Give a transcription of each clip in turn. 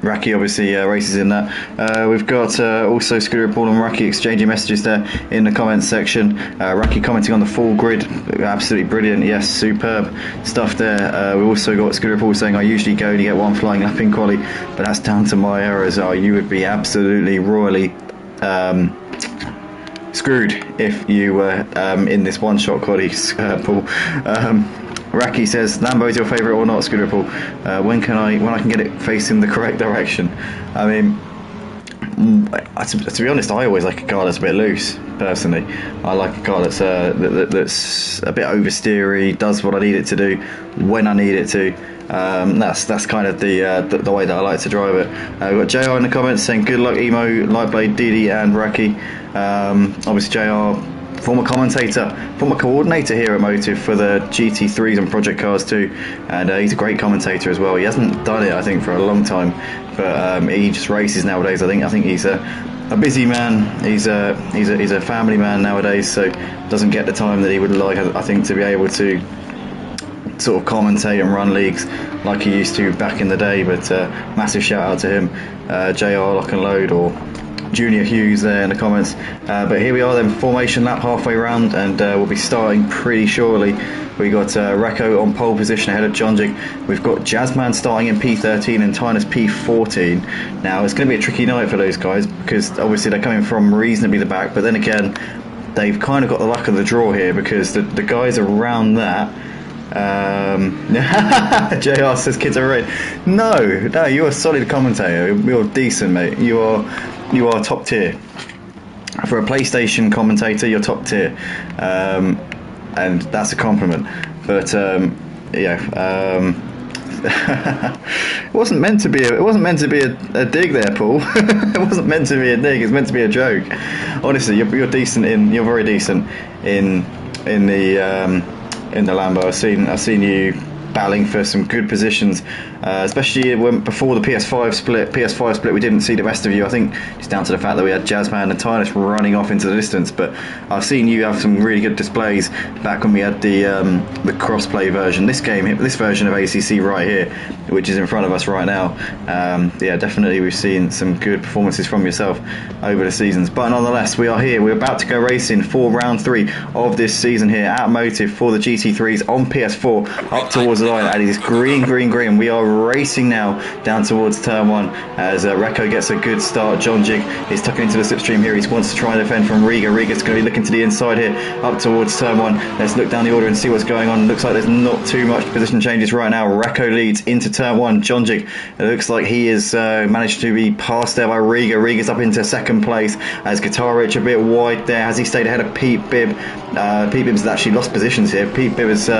Raki obviously races in that. We've got also Scooter Paul and Raki exchanging messages there in the comments section. Raki commenting on the full grid, absolutely brilliant. Yes, superb stuff there. We've also got Scooter Paul saying, I usually go to get one flying lap in quali, but that's down to my errors. Oh, you would be absolutely royally screwed if you were in this one-shot quali, Paul. Raki says, Lambo is your favourite or not, Scooter Paul? When I can get it facing the correct direction? I mean, to be honest, I always like a car that's a bit loose. Personally, I like a car that's a bit oversteery, does what I need it to do when I need it to. That's kind of the way that I like to drive it. We've got JR in the comments saying, good luck Emo, Lightblade, Didi and Raki. Obviously JR, former commentator, former coordinator here at Motive for the GT3s and Project Cars too, and he's a great commentator as well. He hasn't done it, I think, for a long time, but he just races nowadays. I think he's a busy man. He's a family man nowadays, so doesn't get the time that he would like, I think, to be able to sort of commentate and run leagues like he used to back in the day. But massive shout out to him, JR Lock and Load, or Junior Hughes there in the comments. But here we are then, formation lap halfway round, and we'll be starting pretty shortly. We got Recco on pole position ahead of Jonjik. We've got Jazzman starting in P13 and Tynus P14. Now it's going to be a tricky night for those guys, because obviously they're coming from reasonably the back, but then again they've kind of got the luck of the draw here, because the guys around that JR says kids are right. No, you're a solid commentator. You're decent, mate. You are top tier. For a PlayStation commentator, you're top tier, and that's a compliment. But it wasn't meant to be a dig there, Paul. It wasn't meant to be a dig. It's meant to be a joke. Honestly, you're decent you're very decent in the Lambo. I've seen you battling for some good positions, especially before the PS5 split. We didn't see the rest of you. I think it's down to the fact that we had Jazzman and Tynus running off into the distance, but I've seen you have some really good displays back when we had the crossplay version. This version of ACC right here, which is in front of us right now, definitely we've seen some good performances from yourself over the seasons. But nonetheless, we are here. We're about to go racing for round 3 of this season here at Motive for the GT3s on PS4 up towards the line, and it is green. We are racing now down towards turn 1 as Recco gets a good start. Jonjik is tucking into the slipstream here. He wants to try and defend from Riga. Riga's going to be looking to the inside here up towards turn 1. Let's look down the order and see what's going on. Looks like there's not too much position changes right now. Recco leads into turn 1. Jonjik, it looks like he has managed to be passed there by Riga. Riga's up into second place as Guitar Rich a bit wide there. Has he stayed ahead of Pete Bibb? Pete Bibb's actually lost positions here. Pete Bibb is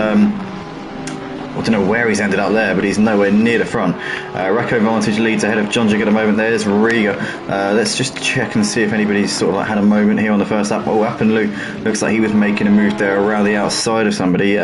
I don't know where he's ended up there, but he's nowhere near the front. Recco Vantage leads ahead of Jonjik at the moment. There's Riga. Let's just check and see if anybody's sort of like had a moment here on the first lap. Oh, Appenlu looks like he was making a move there around the outside of somebody.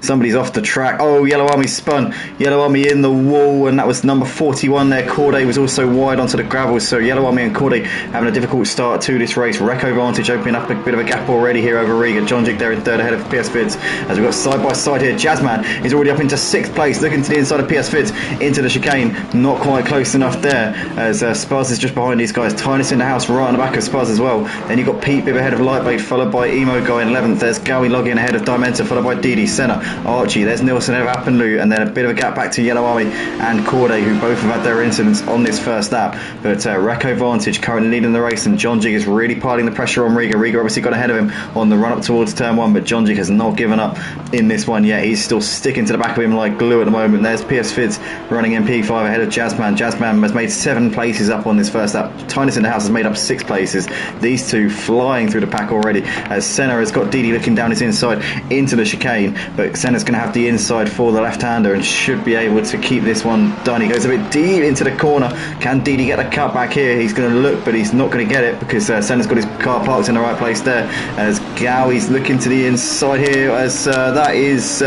Somebody's off the track. Oh, Yellow Army spun. Yellow Army in the wall, and that was number 41 there. Corday was also wide onto the gravel, so Yellow Army and Corday having a difficult start to this race. Recco Vantage opening up a bit of a gap already here over Riga. Jonjik there in third ahead of PS Vids. As we've got side by side here, Jazzman is already up into 6th place, looking to the inside of PS Vids into the chicane. Not quite close enough there, as Spaz is just behind these guys. Tynus in the house right on the back of Spaz as well. Then you've got Pete Bibb ahead of Lightblade, followed by Emo Guy in 11th. There's Gowie Logging ahead of Dimenta, followed by Didi, Senna, Archie. There's Nilsson ahead of Appenlu, and then a bit of a gap back to Yellow Army and Corday, who both have had their incidents on this first lap. But Recco Vantage currently leading the race, and Jonjik is really piling the pressure on Riga. Riga obviously got ahead of him on the run up towards turn 1, but Jonjik has not given up in this one yet. He's still sticking to the back of him like glue at the moment. There's PS Vids running in P5 ahead of Jazzman. Jazzman has made 7 places up on this first lap. Tynus in the house has made up 6 places. These two flying through the pack already, as Senna has got Didi looking down his inside into the chicane, but Senna's going to have the inside for the left-hander and should be able to keep this one done. He goes a bit deep into the corner. Can Didi get a cut back here? He's going to look, but he's not going to get it, because Senna's got his car parked in the right place there, as Gowie's looking to the inside here, as that is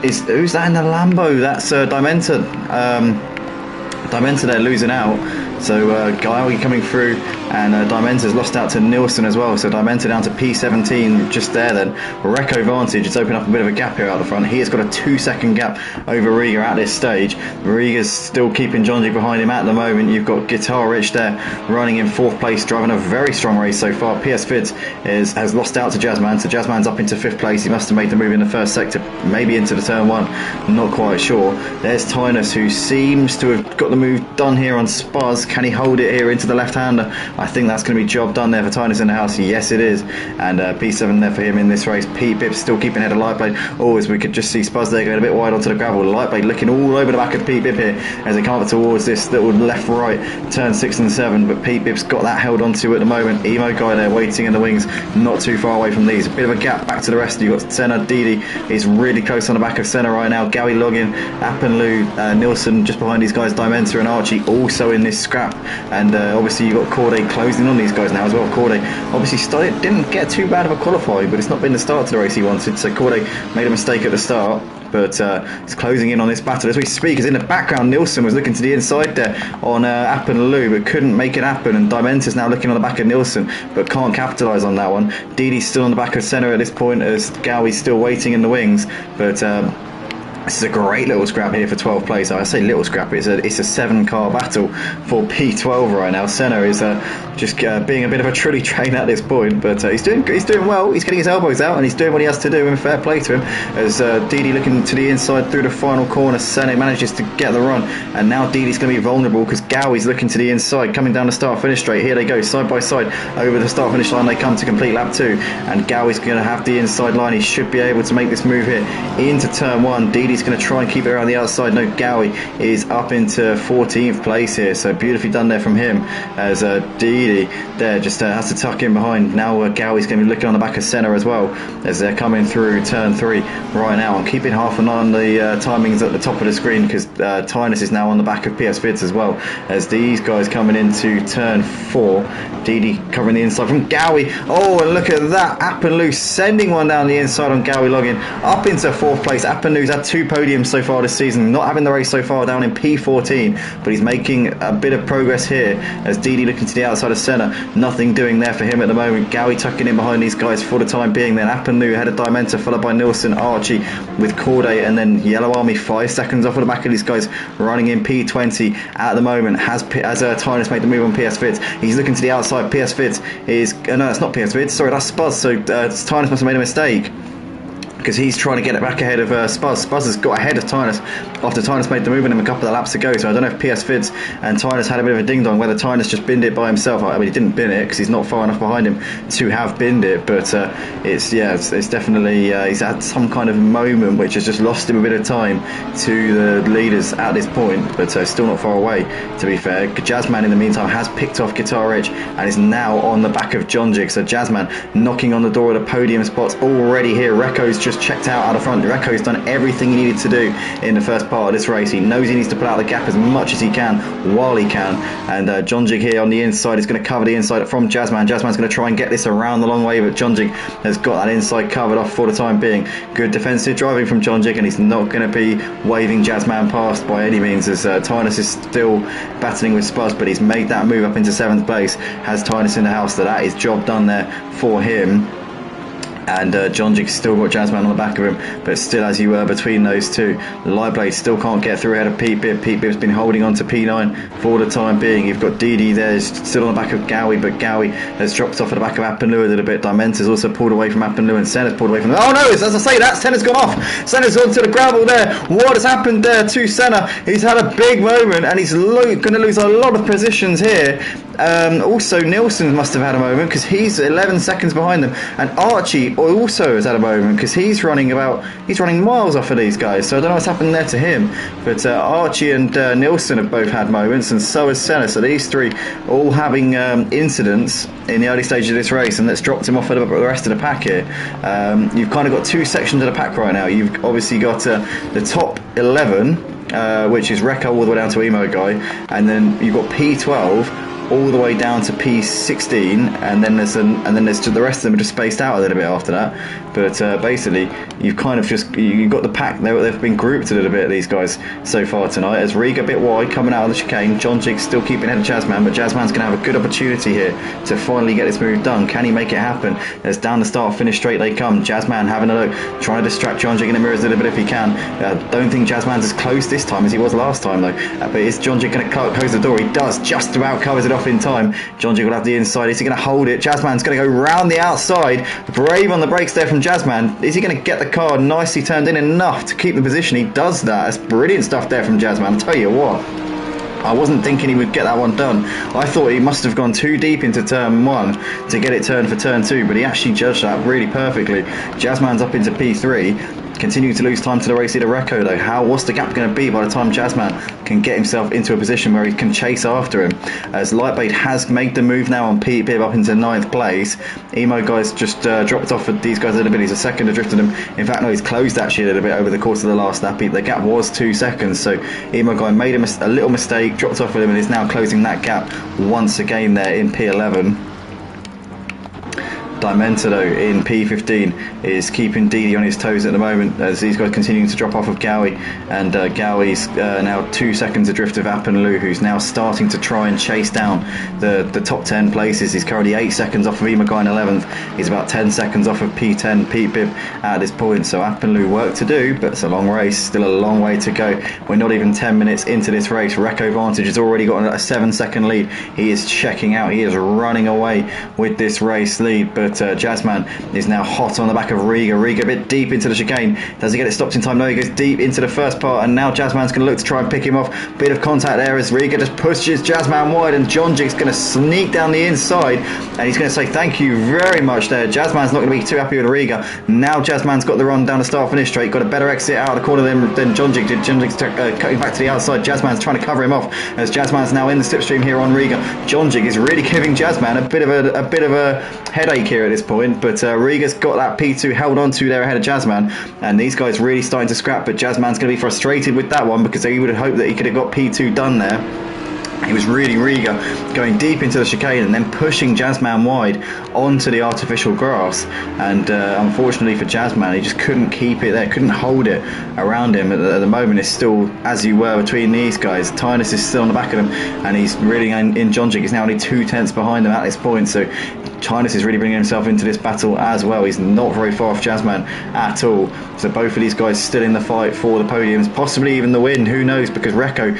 who's that in the Lambo? That's Dimenta. Dimenta there losing out, so Gawi coming through, and Dimenta's lost out to Nielsen as well, so Dimenta down to P17 just there then. Recco Vantage, it's opened up a bit of a gap here out the front. He has got a 2-second gap over Riga at this stage. Riga's still keeping Jonjic behind him at the moment. You've got Guitar Rich there running in 4th place, driving a very strong race so far. PS Fids has lost out to Jazzman, so Jazzman's up into 5th place. He must have made the move in the first sector, maybe into the turn 1, not quite sure. There's Tynus, who seems to have got the move done here on Spuz. Can he hold it here into the left-hander? I think that's going to be job done there for Tynus in the house. Yes, it is. And P7 there for him in this race. P-Bib still keeping ahead of Lightblade. Oh, as we could just see Spuz there going a bit wide onto the gravel. Lightblade looking all over the back of P-Bib here as they come up towards this little left-right turn 6 and 7. But P-Bib's got that held onto at the moment. Emo guy there waiting in the wings, not too far away from these. A bit of a gap back to the rest. You've got Senna, Didi is really close on the back of Senna right now. Gowie Loggin, Appenlu, Nielsen just behind these guys. Dimenta and Archie also in this scrap. And obviously you've got Corday closing on these guys now as well. Corday obviously didn't get too bad of a qualifying, but it's not been the start to the race he wanted. So Corday made a mistake at the start, but it's closing in on this battle as we speak. As in the background, Nielsen was looking to the inside there on Appenlu, but couldn't make it happen. And Dimenta's now looking on the back of Nielsen, but can't capitalise on that one. Didi's still on the back of Senna at this point, as Gowie's still waiting in the wings, but this is a great little scrap here for 12th place. I say little scrap, it's a 7-car battle for P12 right now. Senna is just being a bit of a trully train at this point, but he's doing well. He's getting his elbows out and he's doing what he has to do, and fair play to him. As Didi looking to the inside through the final corner, Senna manages to get the run, and now Didi's going to be vulnerable because Gowie's looking to the inside, coming down the start-finish straight. Here they go, side by side over the start-finish line. They come to complete lap 2, and Gowie's going to have the inside line. He should be able to make this move here into turn 1. Didi's going to try and keep it around the outside. No, Gowie is up into 14th place here, so beautifully done there from him, as Didi there just has to tuck in behind. Now Gowie's going to be looking on the back of Senna as well as they're coming through turn 3 right now. I'm keeping half an eye on the timings at the top of the screen because Tynus is now on the back of PS Vids as well, as these guys coming into turn 4. Didi covering the inside from Gowie. Oh, and look at that, Appenlu sending one down the inside on Gowie Loggin up into 4th place. Appenlu's had 2 podiums so far this season, not having the race so far, down in P14, but he's making a bit of progress here as Didi looking to the outside of Senna. Nothing doing there for him at the moment. Gowie tucking in behind these guys for the time being. Then Appenlu ahead of Dimenta, followed by Nielsen, Archie with Corday, and then Yellow Army 5 seconds off of the back of these guys running in P20 at the moment. Has Tynus made the move on PS Vids? He's looking to the outside. PS Vids is no, it's not PS Vids, sorry, that's Spuz. So Tynus must have made a mistake, because he's trying to get it back ahead of Spuz. Spuz has got ahead of Tynus after Tynus made the move on him a couple of laps ago, so I don't know if PS Vids and Tynus had a bit of a ding-dong, whether Tynus just binned it by himself. I mean, he didn't bin it because he's not far enough behind him to have binned it, but it's definitely he's had some kind of moment which has just lost him a bit of time to the leaders at this point, but still not far away, to be fair. Jazzman in the meantime has picked off Guitar Rich and is now on the back of Jonjic, so Jazzman knocking on the door of the podium spots already here. Recco's just checked out of front. Recco's done everything he needed to do in the first part of this race. He knows he needs to put out the gap as much as he can while he can, and Jonjic here on the inside is going to cover the inside from Jazzman. Jazzman's going to try and get this around the long way, but Jonjic has got that inside covered off for the time being. Good defensive driving from Jonjic, and he's not going to be waving Jazzman past by any means, as Tynus is still battling with Spuz, but he's made that move up into 7th place. Has Tynus in the house, so that is job done there for him. And Jonjic's still got Jazzman on the back of him, but still, as you were between those two, Lightblade still can't get through ahead of Pete Bibb. Pete Bibb's been holding on to P9 for the time being. You've got Didi there, still on the back of Gowie, but Gowie has dropped off at the back of Appenlu a little bit. Dimenta's also pulled away from Appenlu, and Senna's pulled away from them. Oh no, as I say that, Senna's gone off. Senna's onto the gravel there. What has happened there to Senna? He's had a big moment, and he's going to lose a lot of positions here. Also, Nielsen must have had a moment because he's 11 seconds behind them, and Archie also has had a moment because he's running miles off of these guys. So I don't know what's happened there to him, but Archie and Nielsen have both had moments, and so has Senna. So these three all having incidents in the early stage of this race, and that's dropped him off at the rest of the pack here. You've kind of got two sections of the pack right now. You've obviously got the top 11, which is Recco all the way down to Emo Guy, and then you've got P12 all the way down to P16, and then there's the rest of them are just spaced out a little bit after that. But basically, you've kind of you've got the pack. They've been grouped a little bit, these guys, so far tonight. As Riga a bit wide coming out of the chicane, John Jig's still keeping ahead of Jazzman, but Jazzman's going to have a good opportunity here to finally get this move done. Can he make it happen? As down the start finish straight they come. Jazzman having a look, trying to distract John Jig in the mirrors a little bit if he can. Don't think Jazzman's as close this time as he was last time though. But is John Jig going to close the door? He does, just about covers it off in time. John Jig will have the inside. Is he going to hold it? Jazzman's going to go round the outside. Brave on the brakes there from Jazzman. Is he going to get the car nicely turned in enough to keep the position? He does that. That's brilliant stuff there from Jazzman. I'll tell you what, I wasn't thinking he would get that one done. I thought he must have gone too deep into turn 1 to get it turned for turn 2, but he actually judged that really perfectly. Jazzman's up into P3. Continuing to lose time to the race leader Recco though. What's the gap going to be by the time Jazzman can get himself into a position where he can chase after him? As Lightblade has made the move now on Pete Bibb up into 9th place. Emo guys just dropped off with these guys a little bit. He's a second adrift of them. In fact, no, he's closed actually a little bit over the course of the last lap. The gap was 2 seconds, so Emo guy made a little mistake, dropped off with him, and is now closing that gap once again there in P11. Dimentado in P15 is keeping Didi on his toes at the moment as these guys continuing to drop off of Gowie, and Gowie's now 2 seconds adrift of Appenloo, who's now starting to try and chase down the top 10 places. He's currently 8 seconds off of Emaguy in 11th. He's about 10 seconds off of P10 Pete Bibb at this point, so Appenloo work to do, but it's a long race, still a long way to go. We're not even 10 minutes into this race. Recco Vantage has already got a 7-second lead. He is checking out, he is running away with this race lead, but Jazzman is now hot on the back of Riga. Riga a bit deep into the chicane. Does he get it stopped in time? No, he goes deep into the first part, and now Jazzman's going to look to try and pick him off. Bit of contact there as Riga just pushes Jazzman wide, and John Jig's going to sneak down the inside, and he's going to say thank you very much there. Jazzman's not going to be too happy with Riga. Now Jazzman's got the run down the start finish straight, got a better exit out of the corner than John Jig did. John Jig's cutting back to the outside. Jazzman's trying to cover him off as Jazzman's now in the slipstream here on Riga. John Jig is really giving Jazzman a bit of a headache here at this point. But Riga's got that P2 held on to there ahead of Jazzman, and these guys really starting to scrap, but Jazzman's going to be frustrated with that one because he would have hoped that he could have got P2 done there. He was really Riga going deep into the chicane and then pushing Jazzman wide onto the artificial grass, and unfortunately for Jazzman, he just couldn't keep it there, couldn't hold it around him. At the moment it's still as you were between these guys. Tynus is still on the back of them, and he's really in John Jig. He's now only 2 tenths behind him at this point, so Tynus is really bringing himself into this battle as well. He's not very far off Jazzman at all, so both of these guys still in the fight for the podiums, possibly even the win, who knows, because Recco,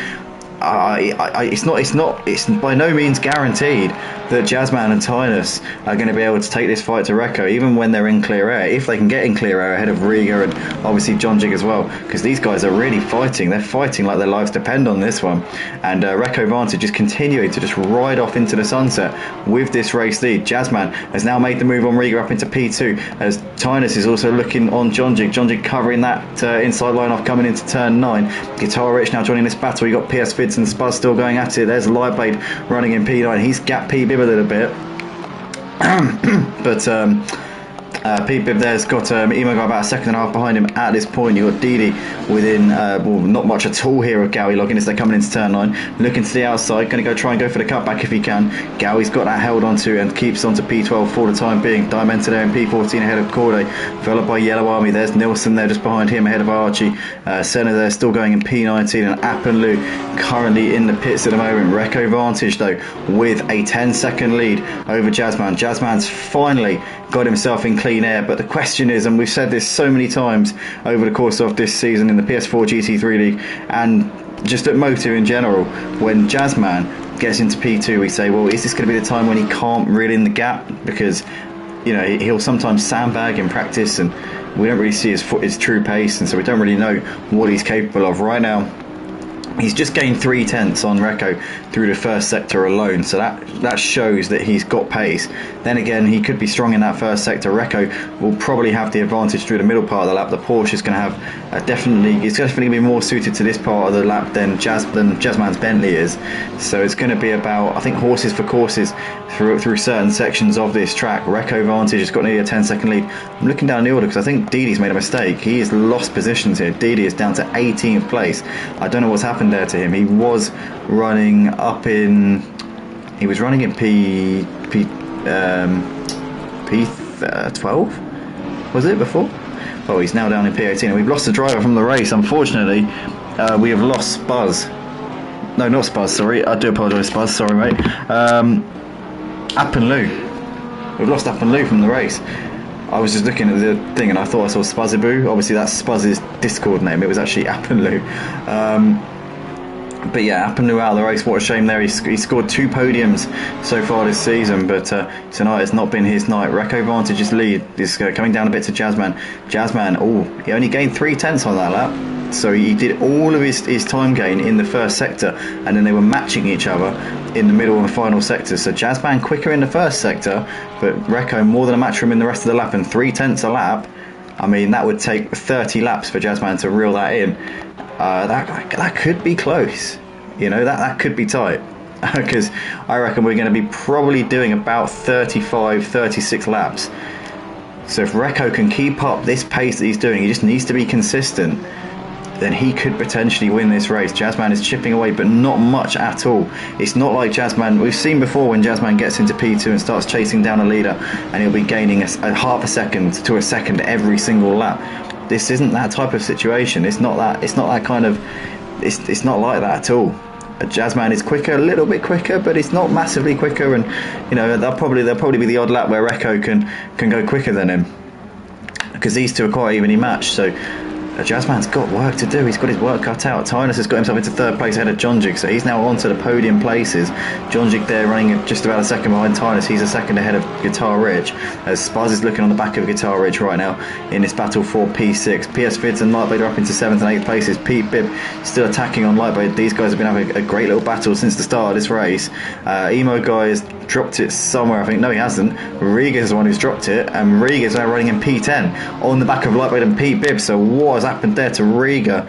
it's by no means guaranteed that Jazzman and Tynus are going to be able to take this fight to Recco, even when they're in clear air, if they can get in clear air ahead of Riga and obviously John Jig as well, because these guys are really fighting. They're fighting like their lives depend on this one, and Recco Vantage is continuing to just ride off into the sunset with this race lead. Jazzman has now made the move on Riga up into P2 as Tynus is also looking on John Jig. John Jig covering that inside line off coming into turn 9. Guitar Rich now joining this battle. You got PS Fids and Spud still going at it. There's Lightblade running in P9. He's gapped P Bibb a little bit. But Pete Bibb there's got Emo got about 1.5 seconds behind him at this point. You've got Didi within not much at all here of Gowie logging as they're coming into turn 9, looking to the outside, going to try and go for the cutback if he can. Gowie's got that held onto and keeps onto P12 for the time being. Diamenta there in P14 ahead of Corday, followed by Yellow Army. There's Nilsson there just behind him ahead of Archie. Senna there still going in P19, and Appenloo currently in the pits at the moment. Recco Vantage though with a 10-second lead over Jazzman. Jazzman's finally got himself in clean air, but the question is, and we've said this so many times over the course of this season in the PS4 GT3 League and just at Motive in general, when Jazzman gets into P2 we say, well, is this going to be the time when he can't reel in the gap? Because you know he'll sometimes sandbag in practice and we don't really see his true pace, and so we don't really know what he's capable of right now. He's just gained 3 tenths on Recco through the first sector alone, so that shows that he's got pace. Then again, he could be strong in that first sector. Recco will probably have the advantage through the middle part of the lap. The Porsche is going to have it's definitely going to be more suited to this part of the lap than Jazzman's Bentley is. So it's going to be about, I think, horses for courses through certain sections of this track. Recco Vantage has got nearly a 10-second lead. I'm looking down the order because I think Didi's made a mistake. He has lost positions here. Didi is down to 18th place. I don't know what's happened there to him. He was running up in He was running in P12, was it before? Oh, he's now down in P18, and we've lost the driver from the race. Unfortunately, we have lost Spuzz. No, not Spuzz, sorry. I do apologise, Spuzz. Sorry, mate. App and Lou. We've lost App and Lou from the race. I was just looking at the thing and I thought I saw Spuzzaboo. Obviously, that's Spuzz's Discord name. It was actually App and Lou. But yeah, App and Lou out of the race. What a shame there. He scored 2 podiums so far this season, but tonight has not been his night. Recco Vantage's lead is coming down a bit to Jazzman. Jazzman, oh, he only gained 3/10 on that lap. So he did all of his time gain in the first sector, and then they were matching each other in the middle and final sectors. So Jazzman quicker in the first sector, but Recco more than a match for him in the rest of the lap, and 3/10 a lap. I mean, that would take 30 laps for Jazzman to reel that in. That could be close, you know, that could be tight, because I reckon we're going to be probably doing about 35, 36 laps. So if Recco can keep up this pace that he's doing, he just needs to be consistent, then he could potentially win this race. Jazzman is chipping away, but not much at all. It's not like Jazzman, we've seen before when Jazzman gets into P2 and starts chasing down a leader, and he'll be gaining a half a second to a second every single lap. This isn't that type of situation. It's not that kind of, it's not like that at all. Jazzman is quicker, a little bit quicker, but it's not massively quicker, and you know, there'll probably be the odd lap where Recco can go quicker than him, because these two are quite evenly matched. So Jazzman's got work to do. He's got his work cut out. Tynus has got himself into 3rd place ahead of Jonjig, so he's now onto the podium places. Jonjig there running just about a second behind Tynus. He's a second ahead of Guitar Ridge, as Spuzz is looking on the back of Guitar Ridge right now in this battle for P6. PS Vids and Lightblade are up into 7th and 8th places. Pete Bibb still attacking on Lightblade. These guys have been having a great little battle since the start of this race. Emo guy has dropped it somewhere, I think. No, he hasn't. Riga is the one who's dropped it, and Riga is now running in P10 on the back of Lightblade and Pete Bibb. So what has happened there to Riga?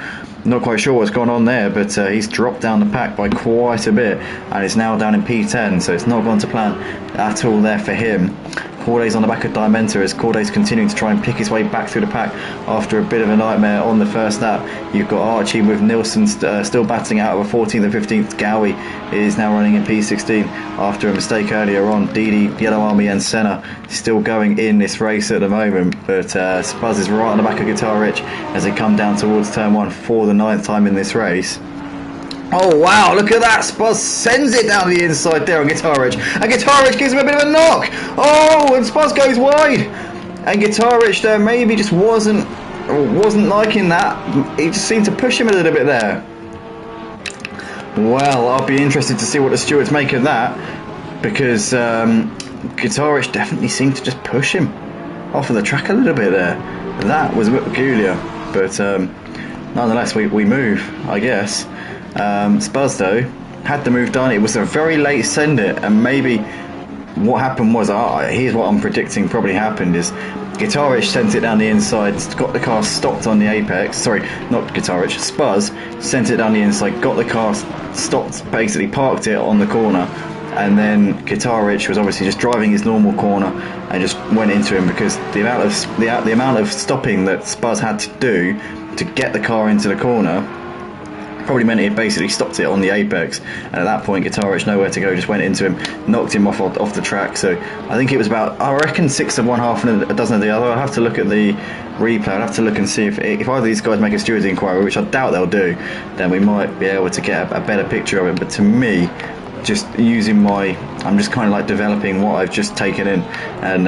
Not quite sure what's gone on there, but he's dropped down the pack by quite a bit, and it's now down in P10, so it's not gone to plan at all there for him. Corday's on the back of Diamenta, as Corday's continuing to try and pick his way back through the pack after a bit of a nightmare on the first lap. You've got Archie with Nilsson still battling out of a 14th and 15th. Gowie is now running in P16 after a mistake earlier on. Didi, Yellow Army and Senna still going in this race at the moment, but Spuzz is right on the back of Guitar Rich as they come down towards turn 1 for the 9th time in this race. Oh wow, look at that. Spuzz sends it down the inside there on Guitar Ridge, and Guitar Ridge gives him a bit of a knock. Oh, and Spuzz goes wide, and Guitar Ridge there maybe just wasn't liking that. He just seemed to push him a little bit there. Well, I'll be interested to see what the stewards make of that, because Guitar Ridge definitely seemed to just push him off of the track a little bit there. That was a bit peculiar, but nonetheless we move, I guess. Spuzz though had the move done. It was a very late send it, and maybe what happened was, here's what I'm predicting probably happened, is Guitar Rich sent it down the inside, got the car stopped on the apex. Sorry, not Guitar Rich, Spuzz sent it down the inside, got the car stopped, basically parked it on the corner, and then Guitar Rich was obviously just driving his normal corner and just went into him, because the amount of stopping that Spuzz had to do to get the car into the corner probably meant it basically stopped it on the apex, and at that point Guitar Rich nowhere to go, just went into him, knocked him off the track. So I think it was about, I reckon, 6 of one, half and a dozen of the other. I'll have to look at the replay. I'll have to look and see if either of these guys make a stewards inquiry, which I doubt they'll do, then we might be able to get a better picture of it. But to me, just using I'm just kind of like developing what I've just taken in, and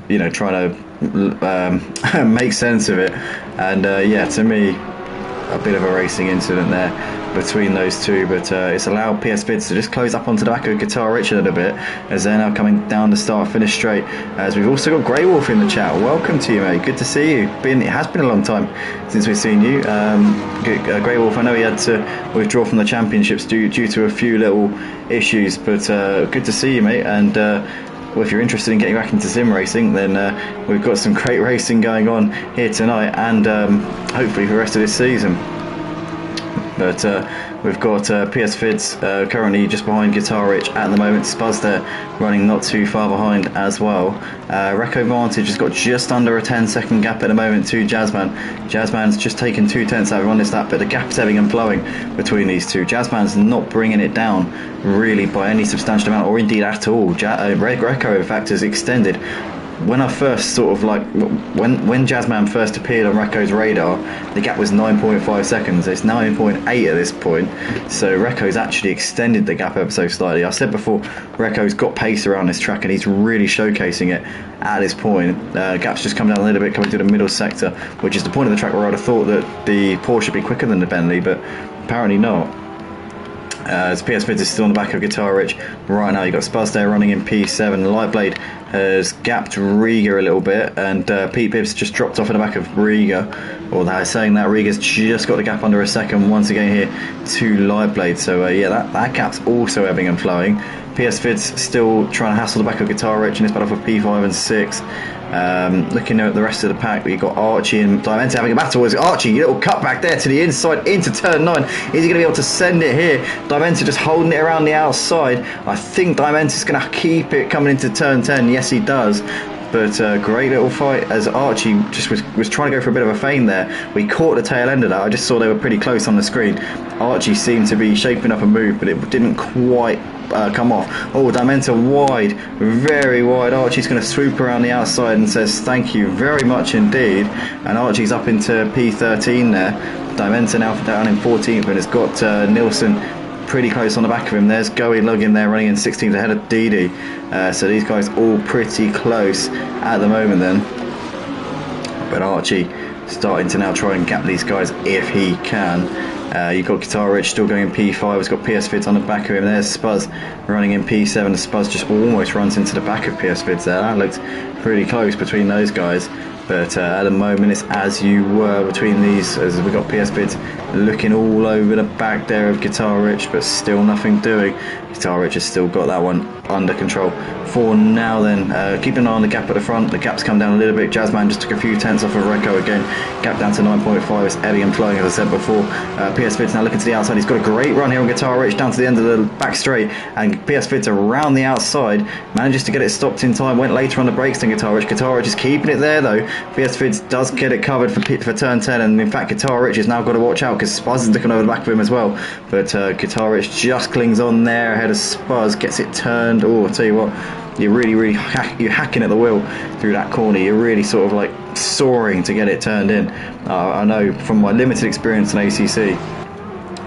you know, trying to make sense of it. And yeah, to me, a bit of a racing incident there between those two, but it's allowed PS Vids to just close up onto the back of Guitar Rich a little bit, as they're now coming down the start finish straight. As we've also got Grey Wolf in the chat. Welcome to you, mate. Good to see you. It has been a long time since we've seen you. Grey Wolf, I know he had to withdraw from the championships due to a few little issues, but good to see you, mate. And well, if you're interested in getting back into sim racing, then we've got some great racing going on here tonight, and hopefully for the rest of this season. But We've got PS Fids currently just behind Guitar Rich at the moment. Spuz there running not too far behind as well. Recco Vantage has got just under a 10-second gap at the moment to Jazzman. Jazzman's just taken 2/10 out of on this lap, but the gap's ebbing and flowing between these two. Jazzman's not bringing it down really by any substantial amount, or indeed at all. Recco, in fact, has extended. When I first sort of like, when Jazzman first appeared on Recco's radar, the gap was 9.5 seconds. It's 9.8 at this point, so Recco's actually extended the gap ever so slightly. I said before, Recco's got pace around this track and he's really showcasing it at this point. Gap's just come down a little bit, coming through the middle sector, which is the point of the track where I'd have thought that the Porsche would be quicker than the Bentley, but apparently not. As PS Vids is still on the back of Guitar Rich right now. You've got Spuz there running in P7. Lightblade has gapped Riga a little bit, and Pete Bibbs just dropped off at the back of Riga. Or they're saying that Riga's just got the gap under a second once again here to Lightblade. So yeah, that gap's also ebbing and flowing. PS Vids still trying to hassle the back of Guitar Rich in this battle for P5 and 6. Looking at the rest of the pack, we've got Archie and Diamante having a battle. Archie, little cut back there to the inside into turn 9. Is he going to be able to send it here? Diamante just holding it around the outside. I think Diamante's going to keep it coming into turn 10. Yes, he does. But great little fight as Archie just was trying to go for a bit of a feint there. We caught the tail end of that. I just saw they were pretty close on the screen. Archie seemed to be shaping up a move, but it didn't quite come off. Oh, Diamante wide, very wide. Archie's going to swoop around the outside and says thank you very much indeed. And Archie's up into P13 there. Diamante now down in 14th, and it's got Nilsson pretty close on the back of him. There's Goey Luggin there running in 16th ahead of Didi. So these guys all pretty close at the moment then. But Archie starting to now try and gap these guys if he can. You've got Guitar Rich still going in P5. He's got PS Vids on the back of him. There's Spuz running in P7. Spuz just almost runs into the back of PS Vids there. That looked pretty close between those guys. But at the moment it's as you were between these, as we've got PS Vids looking all over the back there of Guitar Rich, but still nothing doing. Guitar Rich has still got that one under control for now then. Keep an eye on the gap at the front. The gap's come down a little bit. Jazzman just took a few tenths off of Recco again. Gap down to 9.5. It's ebbing and flowing as I said before. PS Vids now looking to the outside. He's got a great run here on Guitar Rich down to the end of the back straight, and PS Vids around the outside manages to get it stopped in time. Went later on the brakes than Guitar Rich. Guitar Rich is keeping it there though. PS Vids does get it covered for turn 10, and in fact Guitar Rich has now got to watch out because Spuz is looking over the back of him as well. But Guitar Rich just clings on there ahead of Spuz, gets it turned. Oh, I'll tell you what, you're really you're hacking at the wheel through that corner. You're really sort of like soaring to get it turned in. I know from my limited experience in ACC,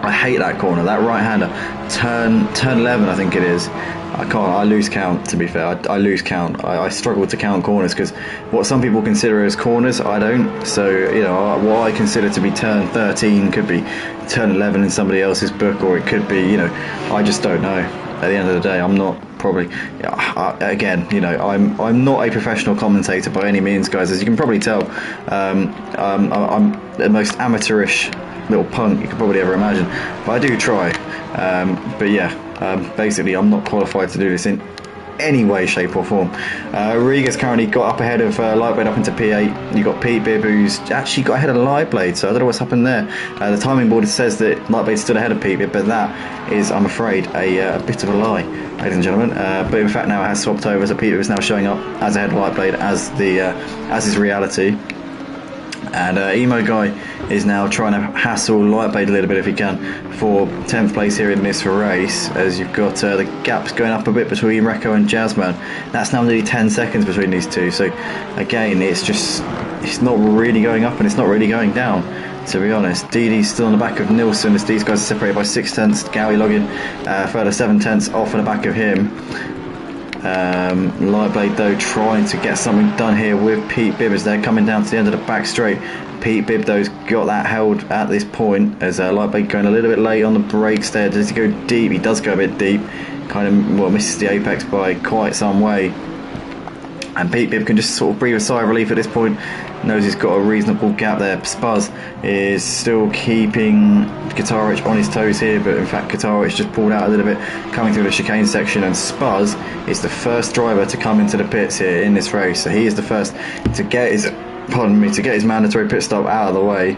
I hate that corner, that right-hander. Turn 11 I think it is. I lose count, to be fair. I lose count. I struggle to count corners because what some people consider as corners, I don't. So, you know, what I consider to be turn 13 could be turn 11 in somebody else's book, or it could be, you know, I just don't know. At the end of the day, I'm not probably, again, you know, I'm not a professional commentator by any means, guys. As you can probably tell, I'm the most amateurish little punk you could probably ever imagine, but I do try. But yeah, basically I'm not qualified to do this in any way, shape or form. Riga's currently got up ahead of Lightblade up into P8. You've got Pete Bibb who's actually got ahead of Lightblade, so I don't know what's happened there. The timing board says that Lightblade stood ahead of Pete Bibb, but that is, I'm afraid, a bit of a lie, ladies and gentlemen. But in fact now it has swapped over, so Pete Bibb is now showing up as ahead of Lightblade as his reality. And Emo Guy is now trying to hassle Lightblade a little bit if he can for 10th place here in this race, as you've got the gaps going up a bit between Recco and Jazzman. That's now nearly 10 seconds between these two, so again it's not really going up and it's not really going down, to be honest. Didi's still on the back of Nilsson as these guys are separated by 6 tenths. Gowie Loggin further 7 tenths off on the back of him. Lightblade though trying to get something done here with Pete Bibb as they're coming down to the end of the back straight. Pete Bibb though's got that held at this point as Lightblade going a little bit late on the brakes there. Does he go deep? He does go a bit deep, kind of, well, misses the apex by quite some way, and Pete Bibb can just sort of breathe a sigh of relief at this point. Knows he's got a reasonable gap there. Spuz is still keeping Guitar Rich on his toes here, but in fact Guitar Rich just pulled out a little bit coming through the chicane section, and Spuz is the first driver to come into the pits here in this race, so he is the first to get his mandatory pit stop out of the way.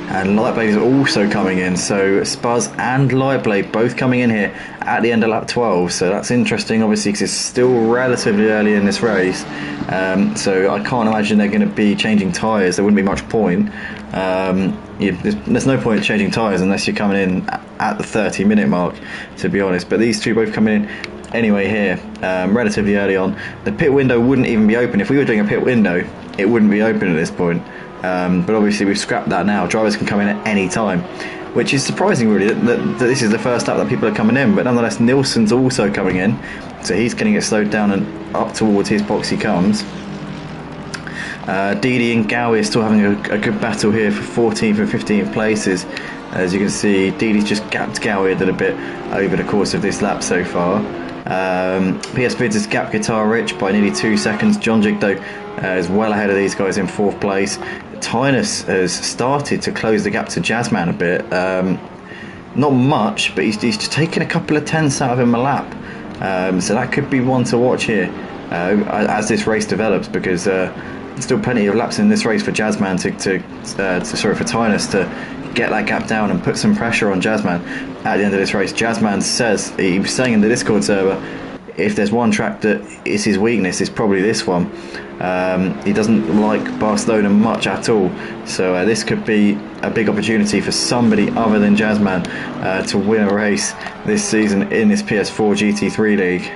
And Lightblade is also coming in, so Spuzz and Lightblade both coming in here at the end of lap 12, so that's interesting obviously because it's still relatively early in this race, so I can't imagine they're going to be changing tyres. There wouldn't be much point. There's no point changing tyres unless you're coming in at the 30-minute mark, to be honest, but these two both coming in anyway here, relatively early on. The pit window wouldn't even be open. If we were doing a pit window, it wouldn't be open at this point. But obviously we've scrapped that now. Drivers can come in at any time, which is surprising really that this is the first lap that people are coming in, but nonetheless Nilsson's also coming in, so he's getting it slowed down and up towards his box he comes. Didi and Gowie are still having a good battle here for 14th and 15th places. As you can see, Didi's just gapped Gowie a little bit over the course of this lap so far. PS Vids has gapped Guitar Rich by nearly 2 seconds. John Jigdo is well ahead of these guys in 4th place. Tynus has started to close the gap to Jazzman a bit. Not much, but he's just taken a couple of tenths out of him a lap. So that could be one to watch here as this race develops, because there's still plenty of laps in this race for Jazzman for Tynus to get that gap down and put some pressure on Jazzman at the end of this race. Jazzman says, he was saying in the Discord server, if there's one track that is his weakness, it's probably this one. He doesn't like Barcelona much at all, so this could be a big opportunity for somebody other than Jazzman to win a race this season in this PS4 GT3 league.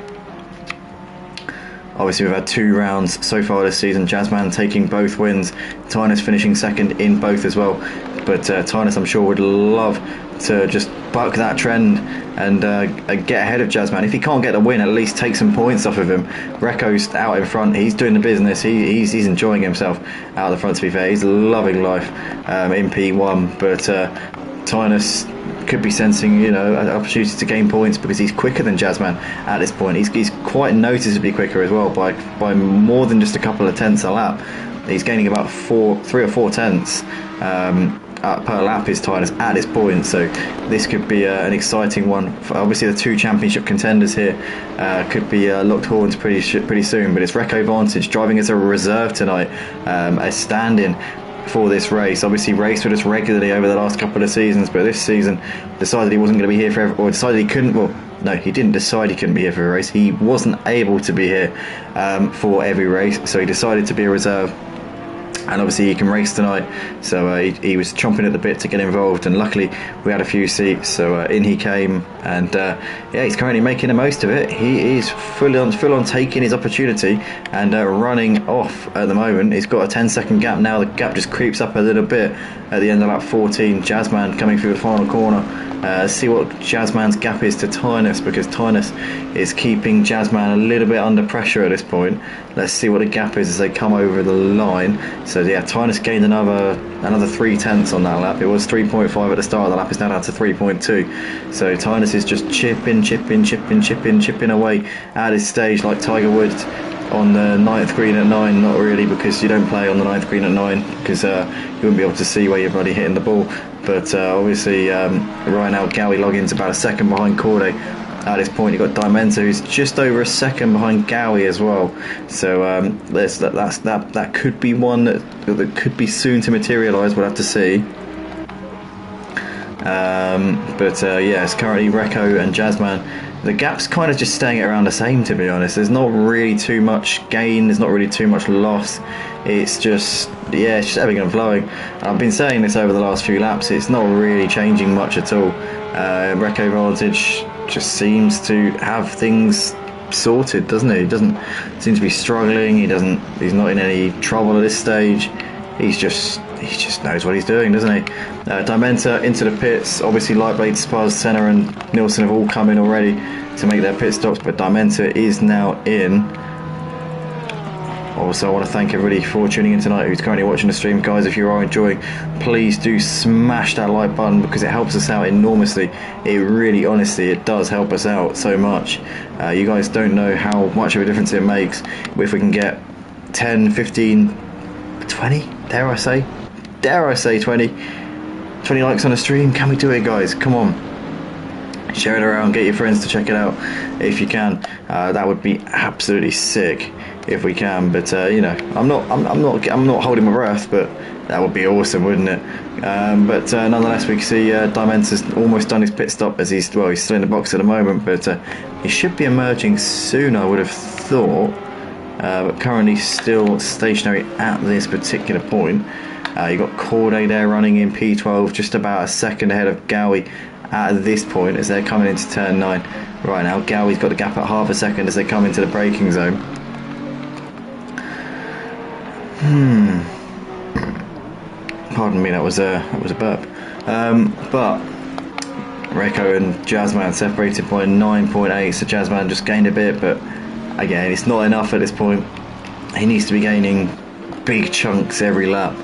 Obviously we've had 2 rounds so far this season, Jazzman taking both wins, Tynus finishing second in both as well, but Tynus I'm sure would love to just buck that trend and get ahead of Jazzman. If he can't get the win, at least take some points off of him. Reco's out in front, he's doing the business, he's enjoying himself out the front, to be fair. He's loving life in P1, but Tynus could be sensing, an opportunity to gain points because he's quicker than Jazzman at this point. He's quite noticeably quicker as well, by more than just a couple of tenths a lap. He's gaining about 3 or 4 tenths per lap is Tynus at this point, so this could be an exciting one. Obviously the 2 championship contenders here could be locked horns pretty soon, but it's Reco Vantage driving as a reserve tonight, a stand-in for this race. Obviously raced with us regularly over the last couple of seasons, but this season decided he wasn't going to be here or decided he couldn't, well no, he didn't decide he couldn't be here for a race, he wasn't able to be here for every race, so he decided to be a reserve. And obviously he can race tonight, so he was chomping at the bit to get involved, and luckily we had a few seats, so in he came, and he's currently making the most of it. He is full on taking his opportunity and running off at the moment. He's got a 10-second gap now. The gap just creeps up a little bit at the end of lap 14. Jazzman coming through the final corner. See what Jazzman's gap is to Tynus, because Tynus is keeping Jazzman a little bit under pressure at this point. Let's see what the gap is as they come over the line. So yeah, Tynus gained another 3 tenths on that lap. It was 3.5 at the start of the lap, it's now down to 3.2. So Tynus is just chipping away at his stage like Tiger Woods on the 9th green at 9. Not really, because you don't play on the 9th green at 9, because you wouldn't be able to see where you're bloody hitting the ball. But obviously right now Gowie Loggin's about a second behind Corday. At this point you've got Dimenta, who's just over a second behind Gowie as well. So that could be one that could be soon to materialise. We'll have to see. Yeah, it's currently Reco and Jazzman. The gap's kind of just staying at around the same, to be honest. There's not really too much gain, there's not really too much loss. It's just ebbing and flowing. I've been saying this over the last few laps, it's not really changing much at all. Reco Vantage just seems to have things sorted, doesn't he? He doesn't seem to be struggling, he's not in any trouble at this stage. He just knows what he's doing, doesn't he? Dimenta into the pits. Obviously Lightblade, Spuzz, Senna and Nilsson have all come in already to make their pit stops, but Dimenta is now in. Also, I want to thank everybody for tuning in tonight who's currently watching the stream. Guys, if you are enjoying, please do smash that like button, because it helps us out enormously. It really, honestly, it does help us out so much. You guys don't know how much of a difference it makes if we can get 10, 15, 20, dare I say 20 likes on the stream. Can we do it, guys? Come on. Share it around, get your friends to check it out if you can. That would be absolutely sick if we can. But you know, I'm not holding my breath, but that would be awesome, wouldn't it? But nonetheless, we can see Diamond has almost done his pit stop as he's still in the box at the moment, but he should be emerging soon, I would have thought. But currently still stationary at this particular point. You've got Corday there running in P12, just about a second ahead of Gowie at this point as they're coming into turn 9 right now. Gowie's got the gap at half a second as they come into the braking zone. Pardon me, that was a burp. But Reco and Jazzman separated by 9.8, so Jazzman just gained a bit, but again, it's not enough at this point. He needs to be gaining big chunks every lap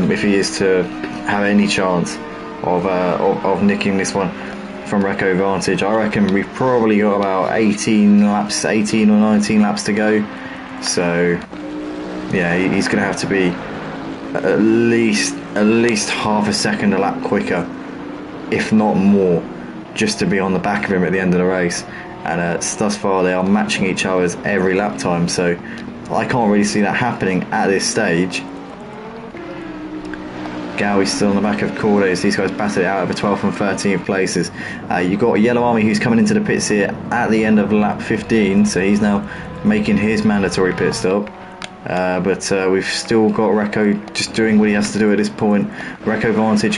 if he is to have any chance of nicking this one from Reco Vantage. I reckon we've probably got about 18 or 19 laps to go. So yeah, he's going to have to be at least half a second a lap quicker, if not more, just to be on the back of him at the end of the race. And thus far they are matching each other's every lap time, so I can't really see that happening at this stage. Gowie's still on the back of Corday as these guys battered it out over 12th and 13th places. You've got Yellow Army who's coming into the pits here at the end of lap 15, so he's now making his mandatory pit stop. But we've still got Reco just doing what he has to do at this point. Reco Vantage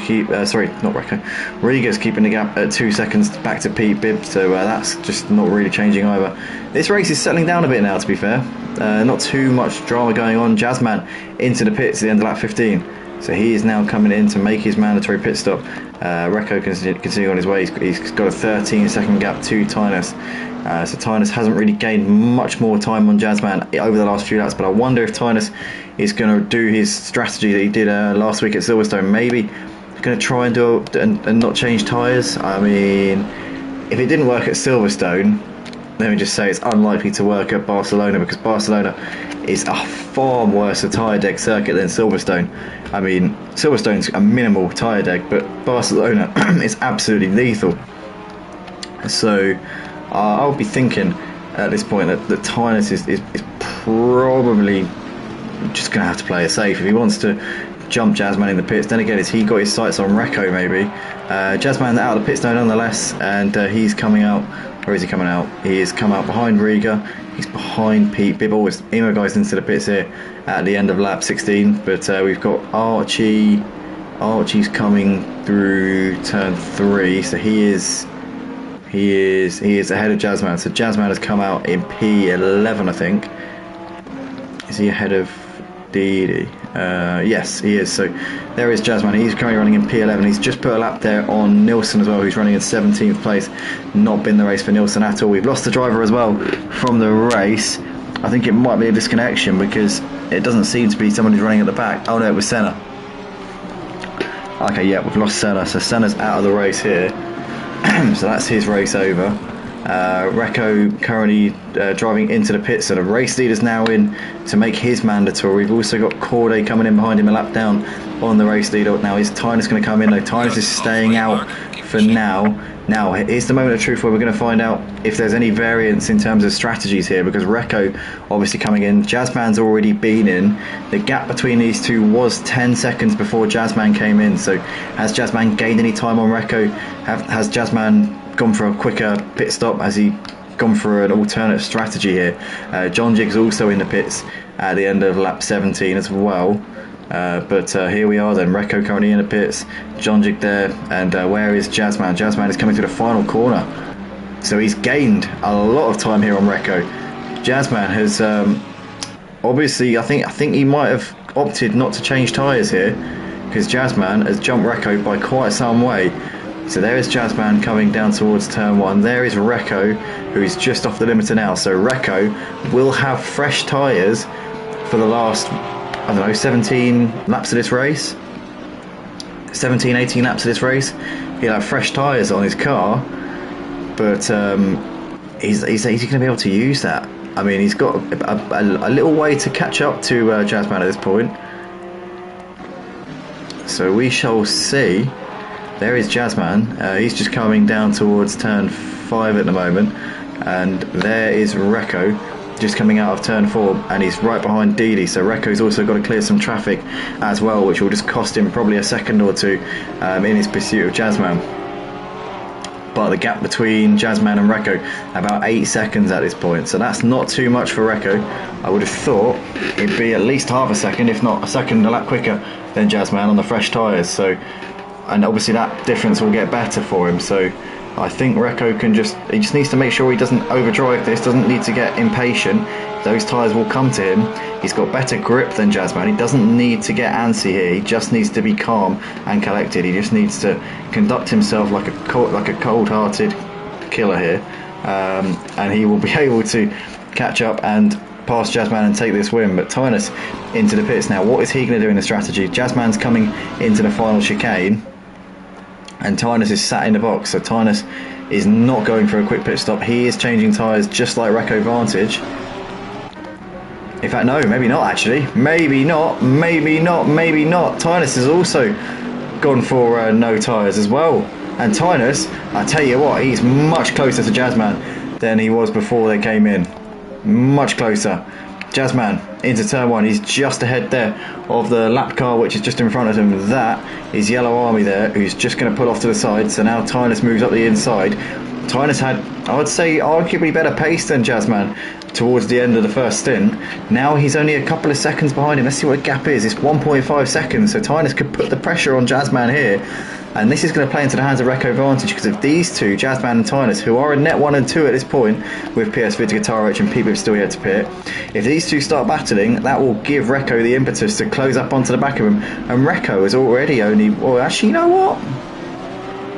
Riga's keeping the gap at 2 seconds back to Pete Bibb, so that's just not really changing either. This race is settling down a bit now, to be fair. Not too much drama going on. Jazzman into the pits at the end of lap 15, so he is now coming in to make his mandatory pit stop. Reco continuing on his way. He's got a 13-second gap to Tynus. So Tynus hasn't really gained much more time on Jazzman over the last few laps, but I wonder if Tynus is going to do his strategy that he did last week at Silverstone. Maybe he's going to try and do and not change tyres. I mean, if it didn't work at Silverstone, let me just say it's unlikely to work at Barcelona, because Barcelona is a far worse tyre deck circuit than Silverstone. I mean, Silverstone's a minimal tyre deck, but Barcelona is absolutely lethal. So I would be thinking at this point that Tynus is probably just going to have to play it safe if he wants to jump Jazzman in the pits. Then again, he got his sights on Reco maybe. Jazzman out of the pits now nonetheless, and he's coming out. Where is he coming out? He has come out behind Riga. He's behind Pete Bibb. Always emo guys into the pits here at the end of lap 16. But we've got Archie. Archie's coming through turn 3, so he is ahead of Jazzman. So Jazzman has come out in P11, I think. Is he ahead of Didi? Yes, he is. So there is Jazzman. He's currently running in P11. He's just put a lap there on Nilsson as well, who's running in 17th place. Not been the race for Nilsson at all. We've lost the driver as well from the race. I think it might be a disconnection because it doesn't seem to be someone who's running at the back. Oh no, it was Senna. Okay, yeah, we've lost Senna. So Senna's out of the race here. So that's his race over. Reco currently driving into the pits, so the race leader's now in to make his mandatory. We've also got Corday coming in behind him a lap down on the race leader. Now is Tynus going to come in though? Tynus is staying out for now. Now here's the moment of truth where we're going to find out if there's any variance in terms of strategies here, because Reco obviously coming in, Jazzman's already been in. The gap between these two was 10 seconds before Jazzman came in, so has Jazzman gained any time on Reco? Has Jazzman gone for a quicker pit stop? Has he gone for an alternate strategy here? John Jig's also in the pits at the end of lap 17 as well. But here we are then, Reco currently in the pits, John Jig there, and where is Jazzman? Jazzman is coming through the final corner, so he's gained a lot of time here on Reco. Jazzman has obviously, I think he might have opted not to change tyres here, because Jazzman has jumped Reco by quite some way. So there is Jazzman coming down towards turn 1. There is Reco, who is just off the limiter now. So Reco will have fresh tyres for the last, I don't know, 17 laps of this race. 17, 18 laps of this race. He'll have fresh tyres on his car. But is he going to be able to use that? I mean, he's got a little way to catch up to Jazzman at this point. So we shall see. there is Jazzman. He's just coming down towards turn 5 at the moment, and there is Recco just coming out of turn 4, and he's right behind Didi, so Recco's also got to clear some traffic as well, which will just cost him probably a second or two in his pursuit of Jazzman. But the gap between Jazzman and Recco, about 8 seconds at this point, so that's not too much for Recco. I would have thought it'd be at least half a second, if not a second, a lap quicker than Jazzman on the fresh tyres. So, and obviously that difference will get better for him. So I think Recco he just needs to make sure he doesn't overdrive this, doesn't need to get impatient. Those tyres will come to him. He's got better grip than Jazzman. He doesn't need to get antsy here. He just needs to be calm and collected. He just needs to conduct himself like a cold-hearted killer here, and he will be able to catch up and pass Jazzman and take this win. But Tynus into the pits now. What is he going to do in the strategy? Jazzman's coming into the final chicane, and Tynus is sat in the box. So Tynus is not going for a quick pit stop. He is changing tyres just like Recco Vantage. In fact, no, maybe not actually. Maybe not. Tynus has also gone for no tyres as well. And Tynus, I tell you what, he's much closer to Jazzman than he was before they came in. Much closer. Jazzman into turn 1. He's just ahead there of the lap car, which is just in front of him. That is Yellow Army there, who's just going to pull off to the side. So now Tynus moves up the inside. Tynus had, I would say, arguably better pace than Jazzman towards the end of the first stint. Now he's only a couple of seconds behind him. Let's see what the gap is. It's 1.5 seconds, so Tynus could put the pressure on Jazzman here, and this is going to play into the hands of Recco Vantage, because if these two, Jazzman and Tynus, who are in net 1 and 2 at this point with PS4 to Guitar Rich and people still yet to pit, if these two start battling, that will give Recco the impetus to close up onto the back of him. And Recco is already only, well, actually, you know what,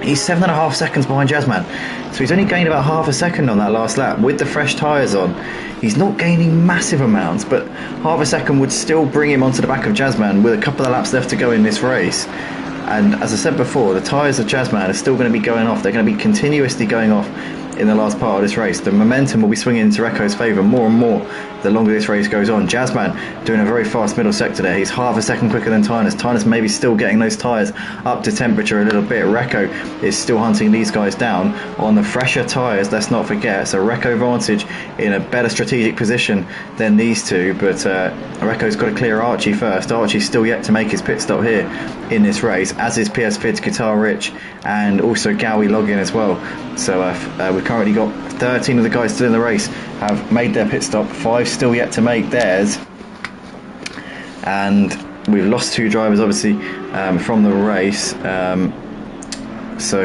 he's 7.5 seconds behind Jazzman, so he's only gained about half a second on that last lap with the fresh tyres on. He's not gaining massive amounts, but half a second would still bring him onto the back of Jazzman with a couple of laps left to go in this race. And as I said before, the tyres of Jazzman are still going to be going off. They're going to be continuously going off in the last part of this race. The momentum will be swinging into Recco's favour more and more the longer this race goes on. Jazzman doing a very fast middle sector there. He's half a second quicker than Tynus. Tynus maybe still getting those tyres up to temperature a little bit. Recco is still hunting these guys down on the fresher tyres, let's not forget. So Recco Vantage in a better strategic position than these two, but Recco's got to clear Archie first. Archie's still yet to make his pit stop here in this race, as is PS4 Guitar Rich and also Gowie Login as well. So we've currently got 13 of the guys still in the race have made their pit stop, 5 still yet to make theirs, and we've lost 2 drivers obviously from the race. So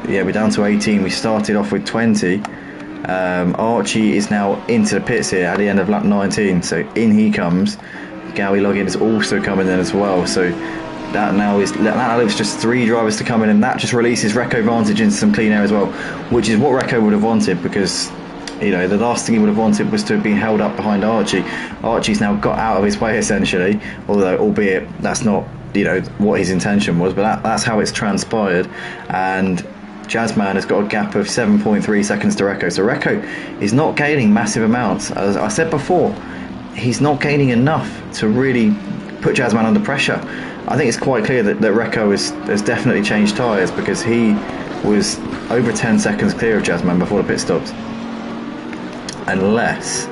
yeah, we're down to 18. We started off with 20. Archie is now into the pits here at the end of lap 19, so in he comes. Gowie Login is also coming in as well, so that leaves just 3 drivers to come in, and that just releases Recco Vantage into some clean air as well, which is what Recco would have wanted, because you know the last thing he would have wanted was to have been held up behind Archie. Archie's now got out of his way essentially, although albeit that's not what his intention was, but that's how it's transpired. And Jazzman has got a gap of 7.3 seconds to Recco, so Recco is not gaining massive amounts. As I said before, he's not gaining enough to really put Jazzman under pressure. I think it's quite clear that Recco has definitely changed tyres, because he was over 10 seconds clear of Jazzman before the pit stops. Unless,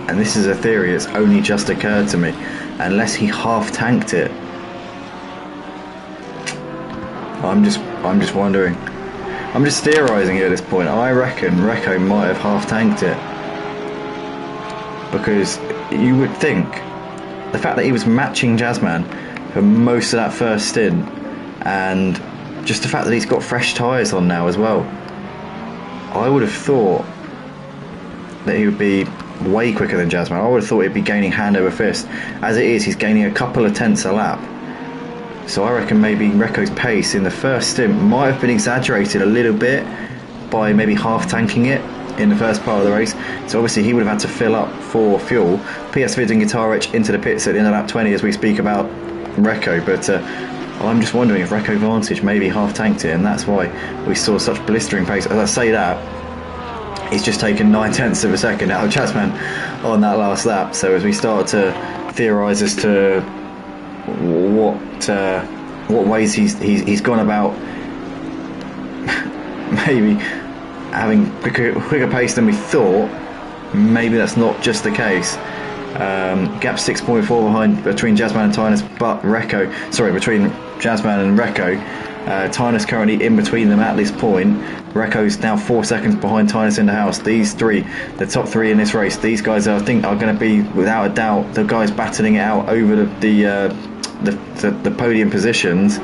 and this is a theory that's only just occurred to me, unless he half tanked it. I'm just wondering. I'm just theorising here at this point. I reckon Recco might have half tanked it, because you would think the fact that he was matching Jazzman for most of that first stint, and just the fact that he's got fresh tyres on now as well, I would have thought that he would be way quicker than Jazzman. I would have thought he'd be gaining hand over fist. As it is, he's gaining a couple of tenths a lap. So I reckon maybe Recco's pace in the first stint might have been exaggerated a little bit by maybe half tanking it in the first part of the race. So obviously he would have had to fill up for fuel. PS4 and Guitar Rich into the pits at the end of lap 20 as we speak about Recco, but I'm just wondering if Recco Vantage maybe half tanked it, and that's why we saw such blistering pace. As I say that, he's just taken 9/10 of a second out of Jazzman on that last lap. So as we start to theorise as to what what ways he's gone about maybe having quicker pace than we thought, maybe that's not just the case. Gap 6.4 behind between Jazzman and Tynus, but between Jazzman and Recco. Tynus currently in between them at this point. Recco's now 4 seconds behind Tynus in the house. These three, the top three in this race, these guys I think are going to be, without a doubt, the guys battling it out over the podium positions.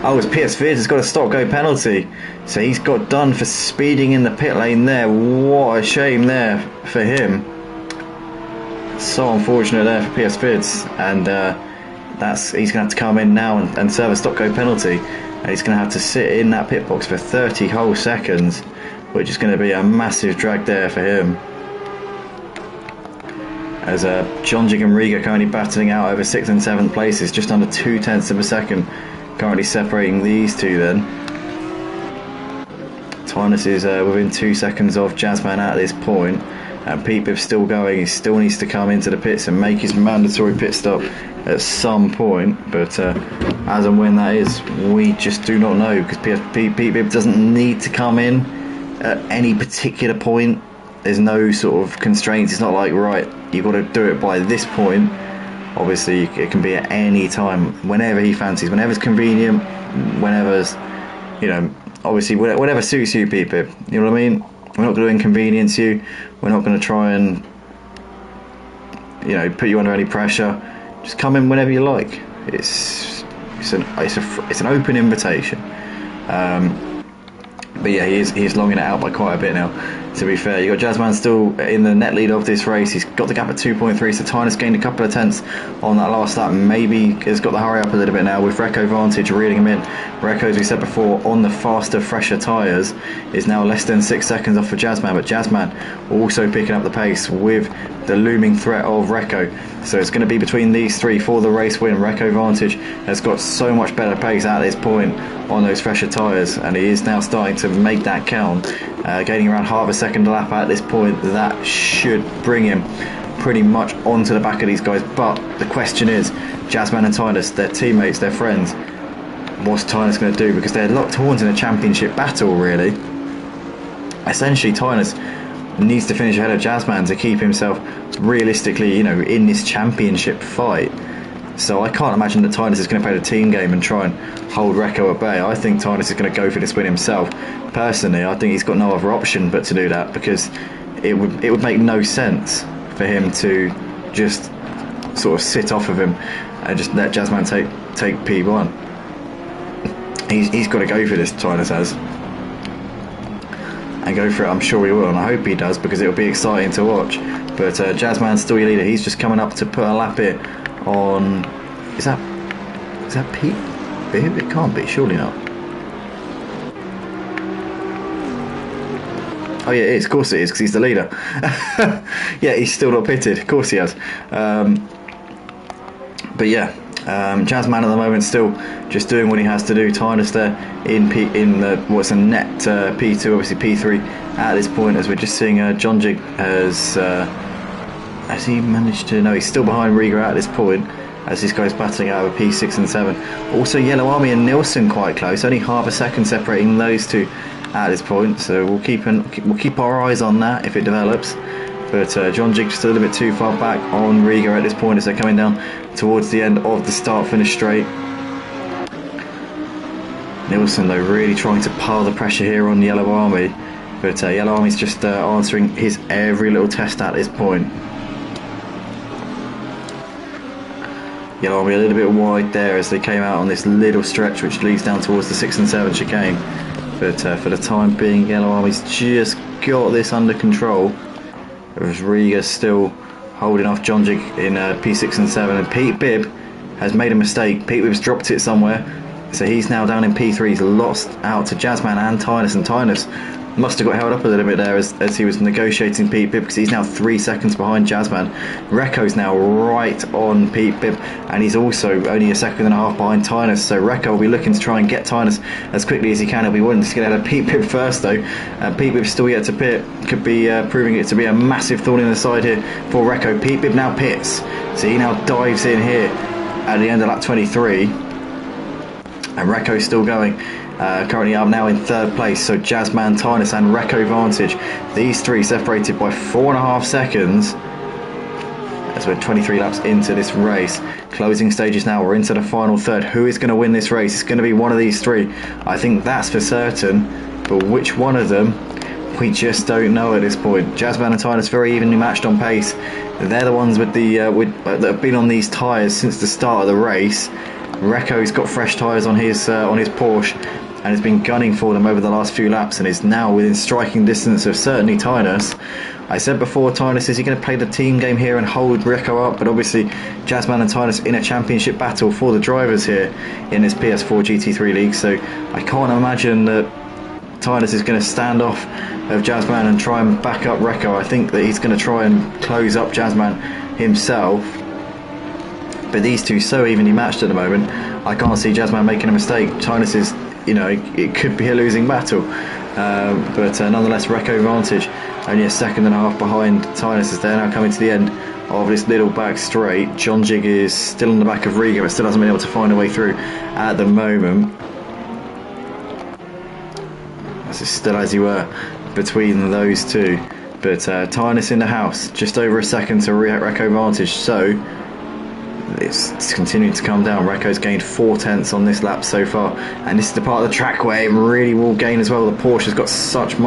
Oh, it's PS Vids has got a stop-go penalty, so he's got done for speeding in the pit lane there. What a shame there for him. So unfortunate there for PS Vids, and he's going to have to come in now and serve a stop-go penalty, and he's going to have to sit in that pit box for 30 whole seconds, which is going to be a massive drag there for him. As John Jig and Riga currently battling out over 6th and 7th places, just under 0.2 of a second currently separating these two then. Tynus is within 2 seconds of Jazzman at this point, and Pete Bibb's still going. He still needs to come into the pits and make his mandatory pit stop at some point, but as and when that is, we just do not know, because Pete Bibb doesn't need to come in at any particular point. There's no sort of constraints. It's not like, right, you've got to do it by this point. Obviously it can be at any time, whenever he fancies, whenever's convenient, whenever's, obviously whatever suits you, Pete Bibb. You know what I mean? We're not going to inconvenience you. We're not going to try and put you under any pressure. Just come in whenever you like. It's an open invitation. But yeah, he is longing it out by quite a bit now, to be fair. You've got Jazzman still in the net lead of this race. He's got the gap at 2.3, so Tynus gained a couple of tenths on that last lap. Maybe has got the hurry up a little bit now with Recco Vantage reeling him in. Recco, as we said before, on the faster, fresher tyres, is now less than 6 seconds off for Jazzman, but Jazzman also picking up the pace with the looming threat of Recco. So it's going to be between these three for the race win. Recco Vantage has got so much better pace at this point on those fresher tyres, and he is now starting to make that count, gaining around half a second a lap at this point. That should bring him pretty much onto the back of these guys. But the question is, Jazzman and Tynus, their teammates, their friends, what's Tynus going to do? Because they're locked horns in a championship battle, really. Essentially, Tynus needs to finish ahead of Jazzman to keep himself realistically, in this championship fight. So I can't imagine that Tynus is going to play the team game and try and hold Recco at bay. I think Tynus is going to go for this win himself. Personally, I think he's got no other option but to do that, because it would make no sense for him to just sort of sit off of him and just let Jazzman take P1. He's got to go for this, Tynus has. And go for it, I'm sure he will, and I hope he does, because it'll be exciting to watch. But Jazzman's still your leader. He's just coming up to put a lap it on. Is that Pete Bibb? It can't be, surely not. Oh yeah, it is. Of course it is, because he's the leader. Yeah, he's still not pitted. Of course he has. But yeah, Jazzman at the moment still just doing what he has to do. Tynus there in what's a net P2, obviously P3 at this point, as we're just seeing John Jig has he managed to? No, he's still behind Riga at this point, as this guy's battling out of P6 and 7. Also Yellow Army and Nilsson quite close, only half a second separating those two at this point, so we'll keep our eyes on that if it develops. But John Jig just a little bit too far back on Riga at this point, as they're coming down towards the end of the start-finish straight. Nilsson though really trying to pile the pressure here on Yellow Army, but Yellow Army's just answering his every little test at this point. Yellow Army a little bit wide there as they came out on this little stretch which leads down towards the 6 and 7 chicane, but for the time being Yellow Army's just got this under control, as Riga's still holding off John Jig in P6 and 7, and Pete Bibb has made a mistake. Pete Bibb's dropped it somewhere, so he's now down in P3. He's lost out to Jazzman and Tynus must have got held up a little bit there as he was negotiating Pete Bibb, because he's now 3 seconds behind Jazzman. Recco's now right on Pete Bibb, and he's also only a second and a half behind Tynus, so Recco will be looking to try and get Tynus as quickly as he can. He'll be wanting to get out of Pete Bibb first though. Pete Bibb still yet to pit, could be proving it to be a massive thorn in the side here for Recco. Pete Bibb now pits, so he now dives in here at the end of lap 23. And Recco's still going. Currently up now in third place. So Jazzman, Tynus and Recco Vantage. These three separated by 4.5 seconds. As we're 23 laps into this race. Closing stages now. We're into the final third. Who is going to win this race? It's going to be one of these three. I think that's for certain. But which one of them? We just don't know at this point. Jazzman and Tynus very evenly matched on pace. They're the ones with the that have been on these tyres since the start of the race. Recco's got fresh tyres on his Porsche and has been gunning for them over the last few laps and is now within striking distance of certainly Tynus. I said before, Tynus, is he going to play the team game here and hold Recco up? But obviously Jazzman and Tynus in a championship battle for the drivers here in this PS4 GT3 league, so I can't imagine that Tynus is going to stand off of Jazzman and try and back up Recco. I think that he's going to try and close up Jazzman himself. But these two so evenly matched at the moment, I can't see Jazzman making a mistake. Tynus is, it could be a losing battle. But nonetheless, Recco Vantage only a second and a half behind Tynus as they're now coming to the end of this little back straight. John Jig is still on the back of Riga, but still hasn't been able to find a way through at the moment. It's still as you were between those two, but Tynus in the house, just over a second to Recco Vantage, so it's continuing to come down. Recco's gained 4 tenths on this lap so far, and this is the part of the track where it really will gain as well. The Porsche has got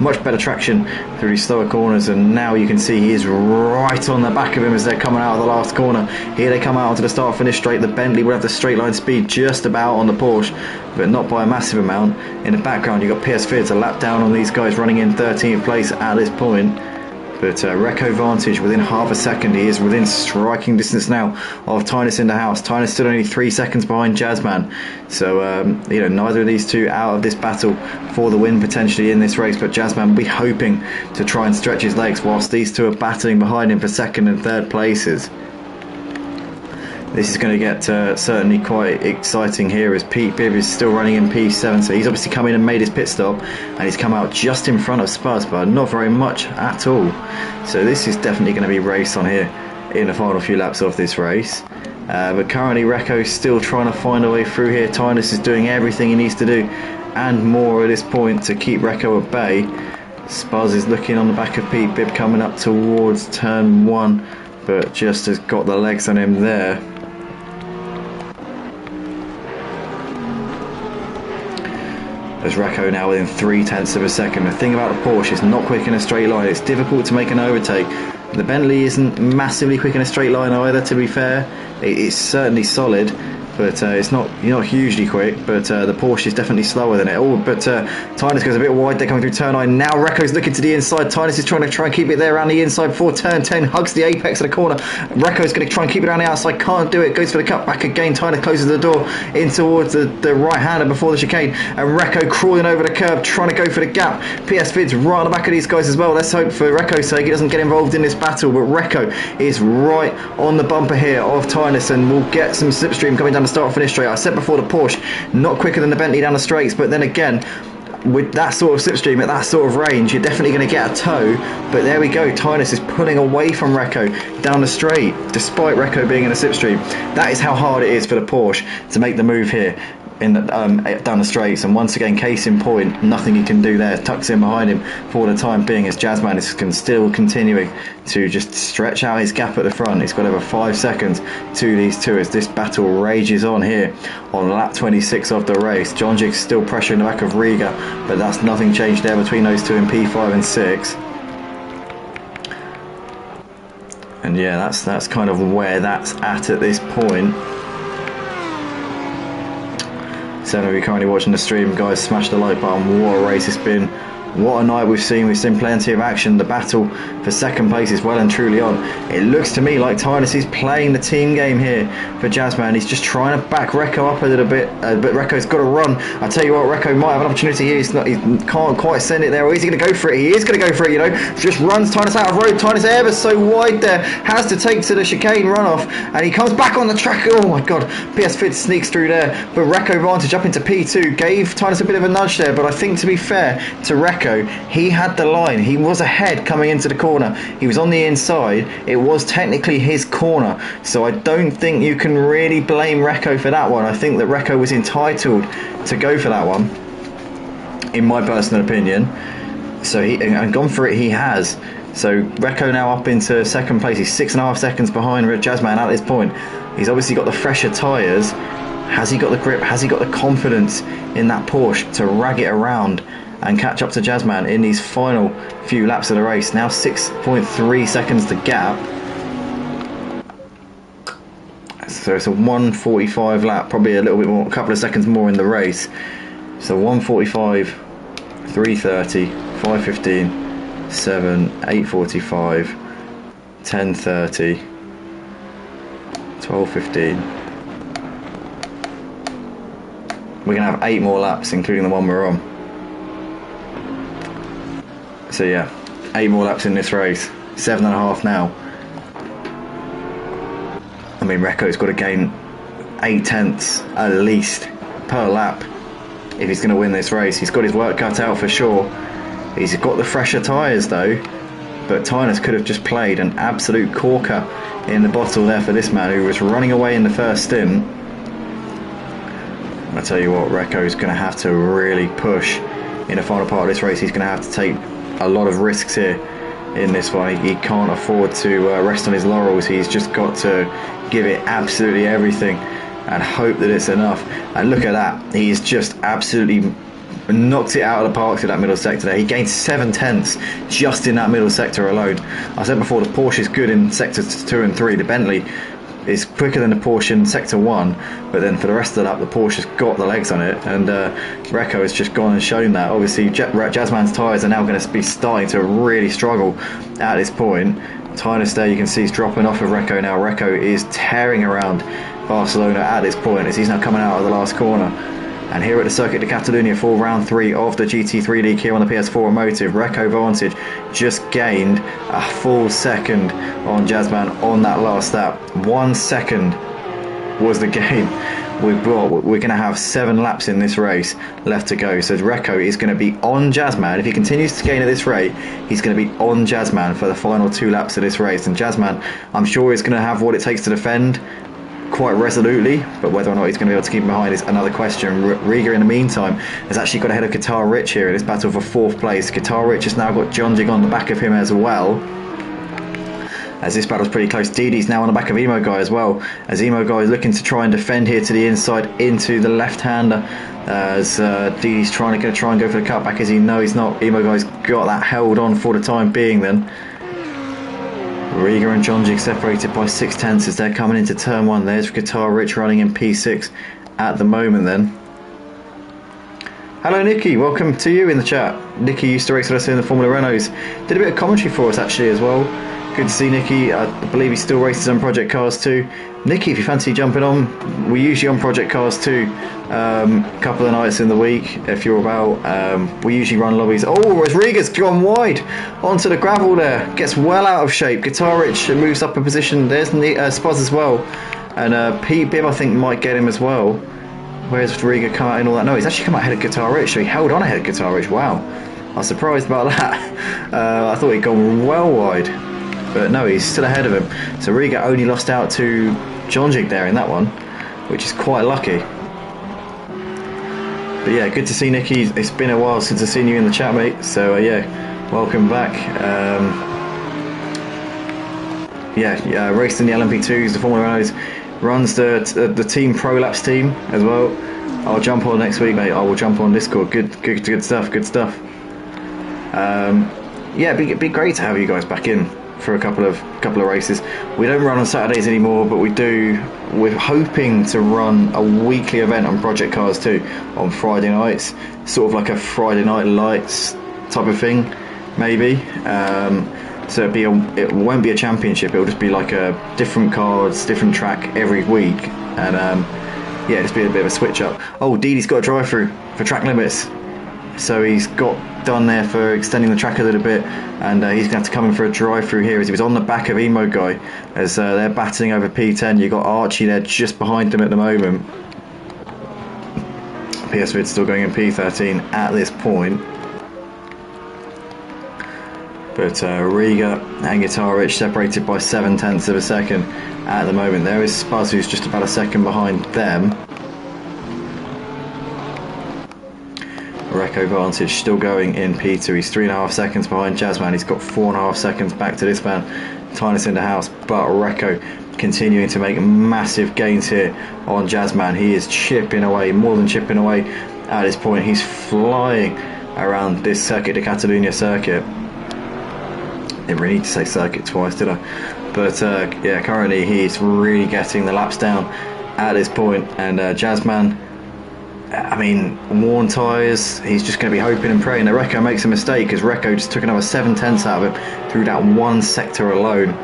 much better traction through these slower corners, and now you can see he is right on the back of him as they're coming out of the last corner. Here they come out onto the start finish straight. The Bentley will have the straight line speed just about on the Porsche, but not by a massive amount. In the background you've got PS4 a lap down on these guys, running in 13th place at this point. But Recco Vantage within half a second. He is within striking distance now of Tynus in the house. Tynus still only 3 seconds behind Jazzman. So, neither of these two out of this battle for the win potentially in this race. But Jazzman will be hoping to try and stretch his legs whilst these two are battling behind him for second and third places. This is going to get certainly quite exciting here as Pete Bibb is still running in P7, so he's obviously come in and made his pit stop and he's come out just in front of Spuz, but not very much at all. So this is definitely going to be race on here in the final few laps of this race. But currently Recco is still trying to find a way through here. Tynus is doing everything he needs to do and more at this point to keep Recco at bay. Spuz is looking on the back of Pete Bibb coming up towards turn 1, but just has got the legs on him there. As Recco now within 3 tenths of a second. The thing about the Porsche is not quick in a straight line. It's difficult to make an overtake. The Bentley isn't massively quick in a straight line either, to be fair. It's certainly solid, but it's not hugely quick. But the Porsche is definitely slower than it. But Tynus goes a bit wide. They're coming through turn 9. Now Recco's looking to the inside. Tynus is trying and keep it there around the inside before turn 10 hugs the apex of the corner. Recco's going to try and keep it around the outside. Can't do it. Goes for the cut back again. Tynus closes the door in towards the right hander before the chicane. And Recco crawling over the curb, trying to go for the gap. PS Vid's right on the back of these guys as well. Let's hope for Recco's sake he doesn't get involved in this battle. But Recco is right on the bumper here of Tynus and will get some slipstream coming down the start finish straight. I said before, the Porsche not quicker than the Bentley down the straights, but then again, with that sort of slipstream at that sort of range, you're definitely going to get a tow. But there we go, Tynus is pulling away from Recco down the straight, despite Recco being in a slipstream. That is how hard it is for the Porsche to make the move here in the, down the straights. And once again, case in point, nothing he can do there. Tucks in behind him for the time being as Jazzman is still continuing to just stretch out his gap at the front. He's got over 5 seconds to these two as this battle rages on here on lap 26 of the race. John Jig's still pressuring the back of Riga, but that's nothing changed there between those two in P5 and 6. And yeah, that's kind of where that's at this point. So if you're currently watching the stream, guys, smash the like button. What a race it's been. What a night we've seen. We've seen plenty of action. The battle for second place is well and truly on. It looks to me like Tynus is playing the team game here for Jazzman. He's just trying to back Recco up a little bit, but Recco's got to run. I tell you what, Recco might have an opportunity here. He can't quite send it there. Or is he going to go for it? He is going to go for it, Just runs Tynus out of road. Tynus ever so wide there. Has to take to the chicane runoff. And he comes back on the track. Oh my God. PS Fit sneaks through there. But Recco Vantage up into P2. Gave Tynus a bit of a nudge there. But I think, to be fair to Recco, Recco, he had the line. He was ahead coming into the corner. He was on the inside. It was technically his corner. So I don't think you can really blame Recco for that one. I think that Recco was entitled to go for that one, in my personal opinion. So and gone for it he has. So Recco now up into second place. He's 6.5 seconds behind Jazzman at this point. He's obviously got the fresher tyres. Has he got the grip? Has he got the confidence in that Porsche to rag it around and catch up to Jazzman in these final few laps of the race? Now 6.3 seconds to gap. So it's a 1:45 lap, probably a little bit more, a couple of seconds more in the race. So 1:45, 3:30, 5:15, 7, 8:45, 10:30, 12:15. We're going to have 8 more laps, including the one we're on. So yeah, 8 more laps in this race. 7.5 now. I mean, Recco's got to gain 8 tenths at least per lap if he's going to win this race. He's got his work cut out for sure. He's got the fresher tyres though, but Tynus could have just played an absolute corker in the bottle there for this man who was running away in the first stint. I tell you what, Recco's going to have to really push in the final part of this race. He's going to have to take a lot of risks here in this one. He can't afford to rest on his laurels. He's just got to give it absolutely everything and hope that it's enough. And look at that, he's just absolutely knocked it out of the park through that middle sector there. He gained 7 tenths just in that middle sector alone. I said before, the Porsche is good in sectors 2 and 3. The Bentley is quicker than the Porsche in sector 1, but then for the rest of the lap the Porsche's got the legs on it, and Recco has just gone and shown that. Obviously Jazzman's tyres are now going to be starting to really struggle at this point. Tynus there, you can see, he's dropping off of Recco now. Recco is tearing around Barcelona at this point as he's now coming out of the last corner. And here at the Circuit de Catalunya for round 3 of the GT3 League here on the PS4 Motive, Recco Vantage just gained a full second on Jazzman on that last lap. 1 second was the gain. We're going to have 7 laps in this race left to go. So Recco is going to be on Jazzman. If he continues to gain at this rate, he's going to be on Jazzman for the final 2 laps of this race. And Jazzman, I'm sure, is going to have what it takes to defend quite resolutely, but whether or not he's going to be able to keep him behind is another question. Riga in the meantime has actually got ahead of Qatar Rich here in this battle for 4th place. Qatar Rich has now got John Jig on the back of him as well, as this battle's pretty close. Didi's now on the back of Emo Guy as well, as Emo Guy is looking to try and defend here to the inside into the left-hander, as Didi's trying to go for the cutback, as he knows he's not. Emo Guy's got that held on for the time being then. Riga and John Jig separated by 6 tenths as they're coming into turn 1. There's Guitar Rich running in P6 at the moment then. Hello Nicky, welcome to you in the chat. Nicky used to race with us in the Formula Renaults. Did a bit of commentary for us actually as well. Good to see Nicky. I believe he still races on Project Cars 2. Nicky, if you fancy jumping on, we're usually on Project Cars 2 a couple of nights in the week if you're about. We usually run lobbies. Oh, as Riga's gone wide onto the gravel there, gets well out of shape. Guitar Rich moves up a position. There's Spaz as well, and Pete Bibb I think might get him as well. Where's Riga come out in all that? No, he's actually come out ahead of Guitar Rich, so he held on ahead of Guitar Rich. Wow, I was surprised about that. I thought he'd gone well wide, but no, he's still ahead of him. So Riga only lost out to John Jig there in that one, which is quite lucky. But yeah, good to see Nicky. It's been a while since I've seen you in the chat, mate. So yeah, welcome back. Raced in the LMP2s, the Formula Renaults, runs the Team Prolapse team as well. I'll jump on next week, mate. I will jump on Discord. Good stuff. Good stuff. Yeah, it'd be great to have you guys back in for a couple of races. We don't run on Saturdays anymore, but we're hoping to run a weekly event on Project Cars 2 on Friday nights, sort of like a Friday Night Lights type of thing, maybe. So it won't be a championship, it'll just be like a different cards, different track every week, and yeah, just be a bit of a switch up. Oh, Didi's got a drive through for track limits, so he's got done there for extending the track a little bit, and he's going to have to come in for a drive through here as he was on the back of Emo Guy as they're battling over P10. You've got Archie there just behind them at the moment. PS Vid's still going in P13 at this point. But Riga and Guitarich separated by 0.7 of a second at the moment. There is Spuzz, who's just about a second behind them. Recco Vantage still going in P2. He's 3.5 seconds behind Jazzman. He's got 4.5 seconds back to this man, Tinus in the house. But Recco continuing to make massive gains here on Jazzman. He is chipping away, more than chipping away at this point. He's flying around this circuit, the Catalunya circuit. Didn't really need to say circuit twice, did I? But yeah, currently he's really getting the laps down at this point. And Jazzman, I mean, worn tyres, he's just going to be hoping and praying that Recco makes a mistake, because Recco just took another 0.7 out of him through that one sector alone.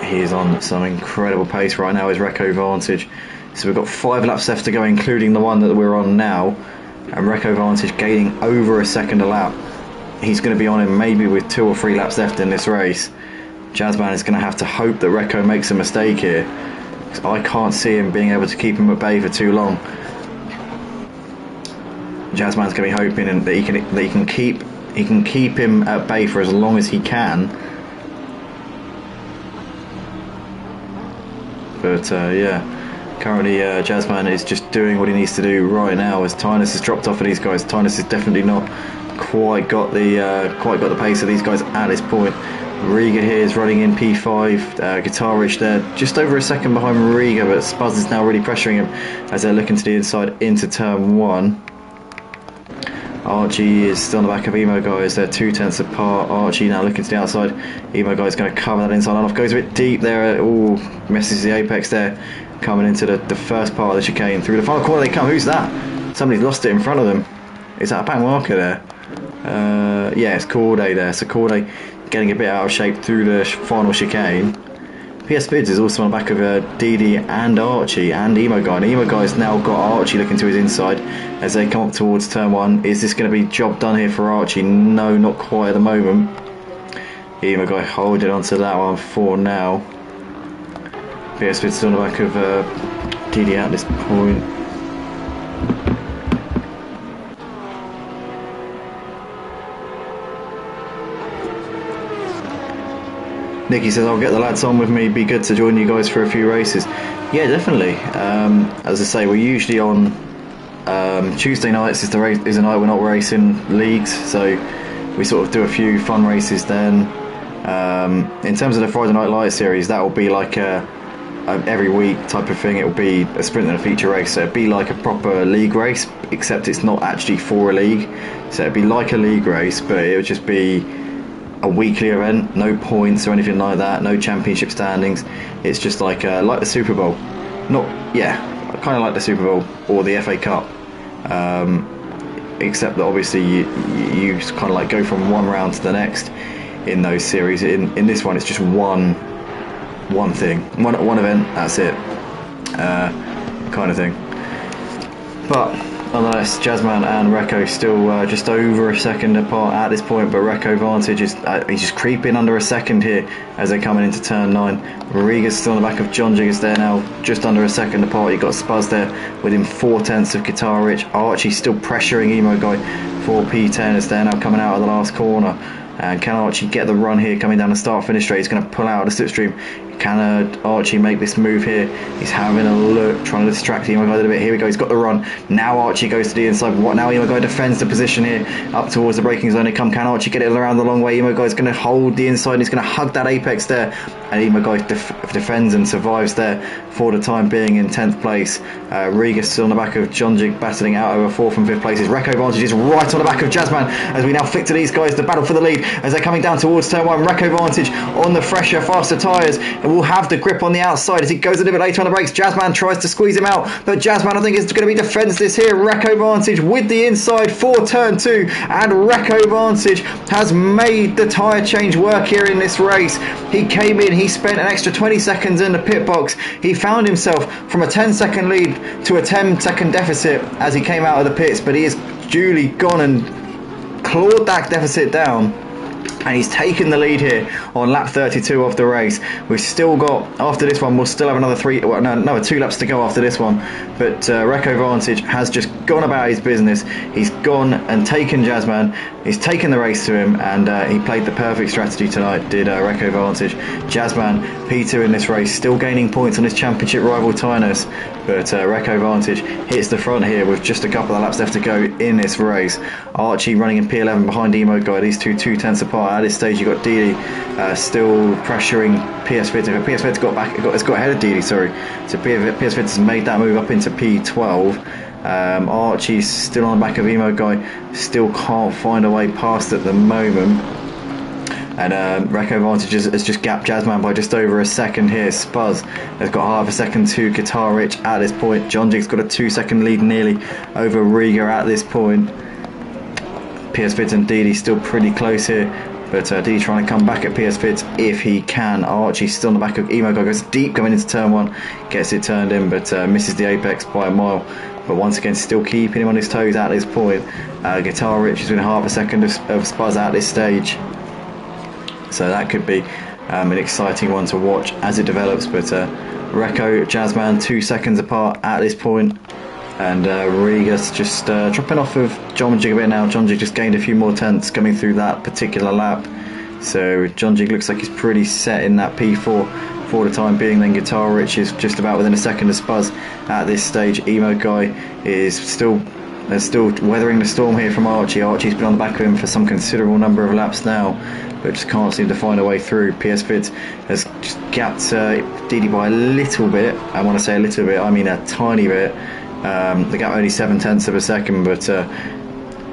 He is on some incredible pace right now, is Recco Vantage. So we've got 5 laps left to go, including the one that we're on now. And Recco Vantage gaining over a second a lap. He's going to be on him maybe with 2 or 3 laps left in this race. Jazzman is going to have to hope that Recco makes a mistake here. I can't see him being able to keep him at bay for too long. Jazzman's going to be hoping that he can keep him at bay for as long as he can. But yeah, currently Jazzman is just doing what he needs to do right now, as Tinus has dropped off of these guys. Tinus has definitely not quite got the pace of these guys at this point. Riga here is running in P5, Guitarich there just over a second behind Riga, but Spuzz is now really pressuring him as they're looking to the inside into turn 1. Archie is still on the back of Emo Guys, they're 0.2 apart. Archie now looking to the outside. Emo Guys going to cover that inside on off, goes a bit deep there, ooh, misses the apex there, coming into the first part of the chicane. Through the final corner they come. Who's that? Somebody's lost it in front of them. Is that a back marker there? Yeah, it's Corday there. So Corday getting a bit out of shape through the final chicane. PS Bids is also on the back of Didi and Archie and Emo Guy. And Emo Guy's now got Archie looking to his inside as they come up towards turn 1. Is this going to be job done here for Archie? No, not quite at the moment. Emo Guy holding on to that one for now. PS Bids still on the back of Didi at this point. Nicky says, I'll get the lads on with me, be good to join you guys for a few races. Yeah, definitely. As I say, we're usually on Tuesday nights is a night we're not racing leagues, so we sort of do a few fun races then. In terms of the Friday Night Light series, that will be like a every week type of thing. It will be a sprint and a feature race, so it'd be like a proper league race, except it's not actually for a league. So it'd be like a league race, but it would just be a weekly event, no points or anything like that, no championship standings. It's just like the Super Bowl, kind of like the Super Bowl or the FA Cup, except that obviously you kind of like go from one round to the next in those series. In this one, it's just one thing, one event. That's it, kind of thing. But nonetheless, Jazzman and Recco still just over a second apart at this point, but Recco Vantage is he's just creeping under a second here as they're coming into turn 9. Riga's still on the back of John Jiggers there now, just under a second apart. You've got Spuzz there within 0.4 of Guitarich. Archie still pressuring Emo Guy for P10 as they're now coming out of the last corner. And can Archie get the run here coming down the start-finish straight? He's going to pull out of the slipstream. Can Archie make this move here? He's having a look, trying to distract Emo Guy a little bit. Here we go, he's got the run. Now Archie goes to the inside. Now Emo Guy defends the position here up towards the braking zone. Can Archie get it around the long way? Emo Guy's going to hold the inside and he's going to hug that apex there. And Emo Guy defends and survives there for the time being in 10th place. Riga's still on the back of John Jig, battling out over 4th and 5th places. Recco Vantage is right on the back of Jazzman as we now flick to these guys to battle for the lead as they're coming down towards turn 1. Recco Vantage on the fresher, faster tyres and will have the grip on the outside as he goes a little bit later on the brakes. Jazzman tries to squeeze him out, but Jazzman I think is going to be defenseless here. Recco Vantage with the inside for turn 2, and Recco Vantage has made the tyre change work here in this race. He came in, he spent an extra 20 seconds in the pit box. He found himself from a 10-second lead to a 10-second deficit as he came out of the pits, but he has duly gone and clawed that deficit down. And he's taken the lead here on lap 32 of the race. We've still got, after this one, we'll still have another 2 laps to go after this one. But Recco Vantage has just gone about his business. He's gone and taken Jazzman. He's taken the race to him, and he played the perfect strategy tonight, did Recco Vantage. Jazzman, P2 in this race, still gaining points on his championship rival Tynus, but Recco Vantage hits the front here with just a couple of laps left to go in this race. Archie running in P11 behind Emo Guy, these two 2/10 apart. At this stage you've got Didi still pressuring PS Fit. PS Fit's got ahead of Didi, sorry. So PS Fit has made that move up into P12. Archie's still on the back of Emo Guy, still can't find a way past at the moment. And Recco Vantage has just gapped Jazzman by just over a second here. Spuzz has got half a second to Guitar Rich at this point. John Jig's got a 2-second lead nearly over Riga at this point. PS Fit and Didi still pretty close here, but Didi trying to come back at PS Fit if he can. Archie's still on the back of Emo Guy, goes deep going into turn 1, gets it turned in, but misses the apex by a mile. But once again, still keeping him on his toes at this point. Guitar Rich is within half a second of Spuzz at this stage. So that could be an exciting one to watch as it develops. But Recco, Jazzman 2 seconds apart at this point. And Riga's just dropping off of John Jig a bit now. John Jig just gained a few more tenths coming through that particular lap. So John Jig looks like he's pretty set in that P4 for the time being. Then Guitar Rich is just about within a second of Spuzz at this stage. Emo Guy is still weathering the storm here from Archie. Archie's been on the back of him for some considerable number of laps now, but just can't seem to find a way through. PS Fit has just gapped Didi by a little bit. I want to say a little bit, I mean a tiny bit. The gap only 7/10 of a second, but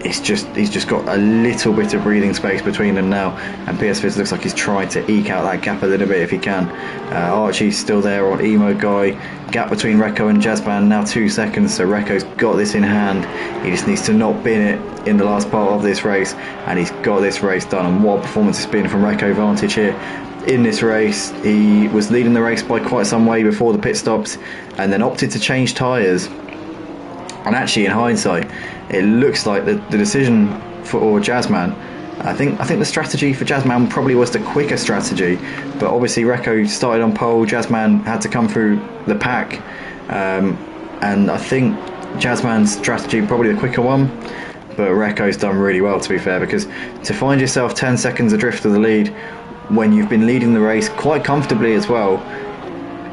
he's just got a little bit of breathing space between them now, and PS Fit looks like he's trying to eke out that gap a little bit if he can. Archie's still there on Emo Guy. Gap between Recco and Jazzman now 2 seconds, so Recco's got this in hand. He just needs to not bin it in the last part of this race, and he's got this race done. And what a performance it's been from Recco Vantage here in this race. He was leading the race by quite some way before the pit stops, and then opted to change tyres. And actually, in hindsight, it looks like the decision for Jazzman, I think the strategy for Jazzman probably was the quicker strategy, but obviously Recco started on pole. Jazzman had to come through the pack, and I think Jazzman's strategy probably the quicker one, but Recco's done really well, to be fair, because to find yourself 10 seconds adrift of the lead when you've been leading the race quite comfortably as well.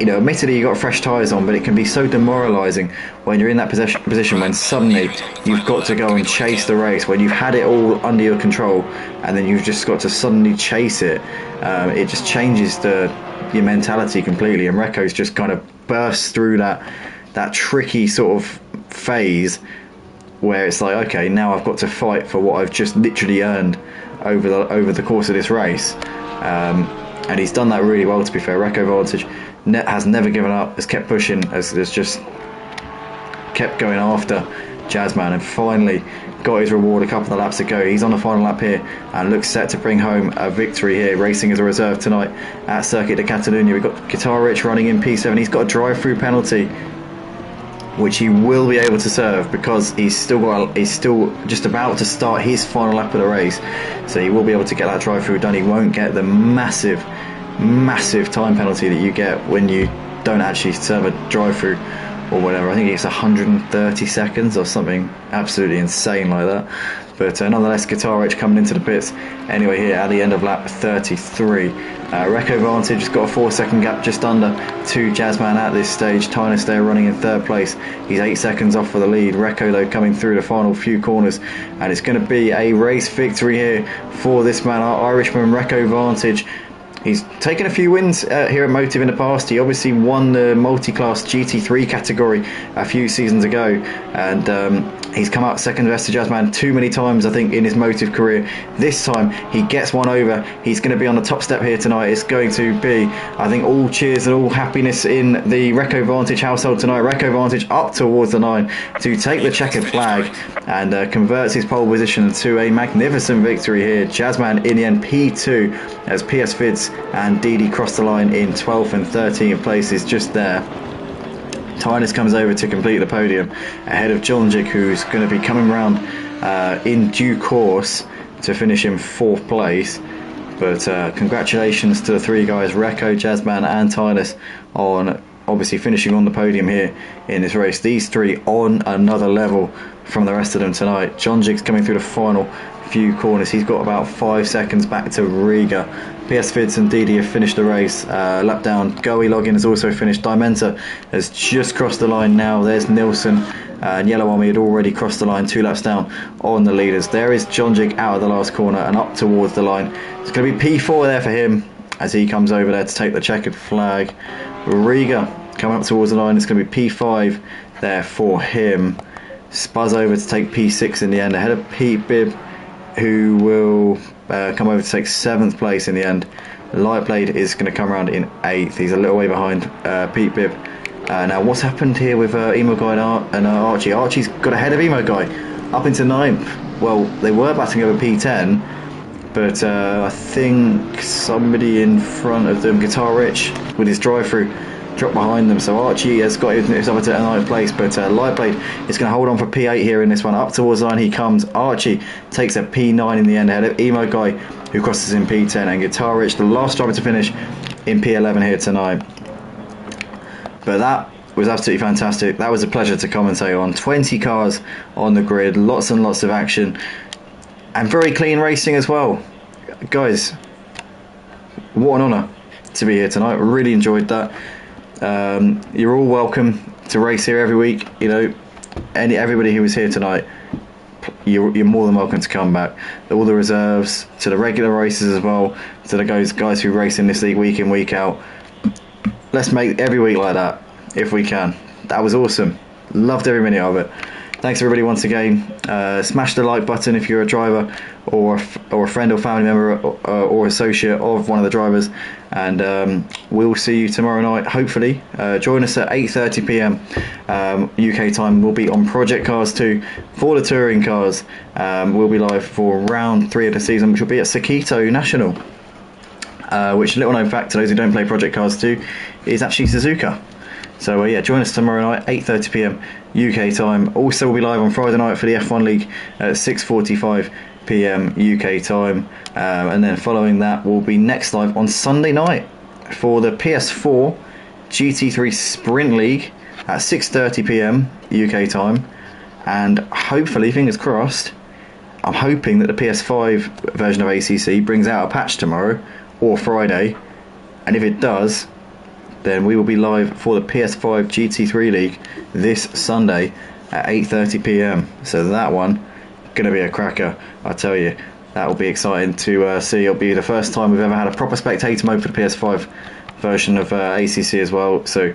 You know, admittedly you got fresh tyres on, but it can be so demoralising when you're in that position when suddenly you've got to go and chase the race, when you've had it all under your control, and then you've just got to suddenly chase it. It just changes your mentality completely, and Recco's just kind of bursts through that tricky sort of phase where it's like, okay, now I've got to fight for what I've just literally earned over the course of this race. And he's done that really well, to be fair. Recco Vantage has never given up, has kept pushing, has just kept going after Jazzman, and finally got his reward a couple of laps ago. He's on the final lap here and looks set to bring home a victory here, racing as a reserve tonight at Circuit de Catalunya. We've got Guitar Rich running in P7. He's got a drive-through penalty, which he will be able to serve because he's still just about to start his final lap of the race, so he will be able to get that drive-through done. He won't get the massive time penalty that you get when you don't actually serve a drive-through or whatever. I think it's 130 seconds or something absolutely insane like that. But nonetheless, Guitar Rich coming into the pits anyway here at the end of lap 33. Recco Vantage has got a 4-second gap just under to Jazzman at this stage. Tynus there running in third place. He's 8 seconds off for the lead. Recco though coming through the final few corners, and it's going to be a race victory here for this man, our Irishman Recco Vantage. He's taken a few wins here at Motive in the past. He obviously won the multi-class GT3 category a few seasons ago, and he's come out second best to Jazzman too many times, I think, in his Motive career. This time he gets one over. He's going to be on the top step here tonight. It's going to be, I think, all cheers and all happiness in the Recco Vantage household tonight. Recco Vantage up towards the line to take the checkered flag and converts his pole position to a magnificent victory here. Jazzman in the end P2 as PS Fids and Didi crossed the line in 12th and 13th places just there. Tynus comes over to complete the podium ahead of Jonjik, who's going to be coming round in due course to finish in 4th place. But congratulations to the three guys, Recco, Jazzman and Tynus, on obviously finishing on the podium here in this race. These three on another level from the rest of them tonight. John Jig's coming through the final few corners. He's got about 5 seconds back to Riga. PS Vids and Didi have finished the race. Lap down, Goey Login has also finished. Dimenta has just crossed the line now. There's Nilsson and Yellow Army had already crossed the line 2 laps down on the leaders. There is John Jig out of the last corner and up towards the line. It's going to be P4 there for him as he comes over there to take the checkered flag. Riga coming up towards the line. It's going to be P5 there for him. Spuzz over to take P6 in the end, ahead of Pete Bibb, who will come over to take 7th place in the end. Lightblade is going to come around in 8th. He's a little way behind Pete Bibb. Now, what's happened here with Emo Guy and Archie? Archie's got ahead of Emo Guy up into 9th. Well, they were batting over P10, but I think somebody in front of them, Guitar Rich, with his drive-through, dropped behind them. So Archie has got himself to 9th place, but Lightblade is going to hold on for P8 here in this one. Up towards the line he comes. Archie takes a P9 in the end, ahead of Emo Guy, who crosses in P10, and Guitar Rich, the last driver to finish in P11 here tonight. But that was absolutely fantastic. That was a pleasure to commentate on. 20 cars on the grid, lots and lots of action, and very clean racing as well. Guys, what an honour to be here tonight. Really enjoyed that. You're all welcome to race here every week. You know, everybody who was here tonight, you're more than welcome to come back. All the reserves, to the regular races as well, to the guys who race in this league week in, week out. Let's make every week like that if we can. That was awesome. Loved every minute of it. Thanks everybody once again. Smash the like button if you're a driver or a friend or family member or associate of one of the drivers, and we'll see you tomorrow night. Hopefully join us at 8:30 p.m. UK time. We'll be on Project Cars 2 for the touring cars. We'll be live for round 3 of the season, which will be at Sakito National, which, little known fact to those who don't play Project Cars 2, is actually Suzuka. So yeah, join us tomorrow night, 8:30 p.m. UK time. Also, we'll be live on Friday night for the F1 League at 6:45 p.m. UK time, and then following that, we'll be next live on Sunday night for the PS4 GT3 Sprint League at 6:30 p.m. UK time, and hopefully, fingers crossed, I'm hoping that the PS5 version of ACC brings out a patch tomorrow or Friday, and if it does, then we will be live for the PS5 GT3 League this Sunday at 8:30 p.m. So that one going to be a cracker, I tell you. That will be exciting to see. It'll be the first time we've ever had a proper spectator mode for the PS5 version of ACC as well. So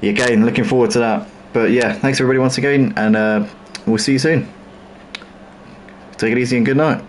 again, looking forward to that. But yeah, thanks everybody once again, and we'll see you soon. Take it easy and good night.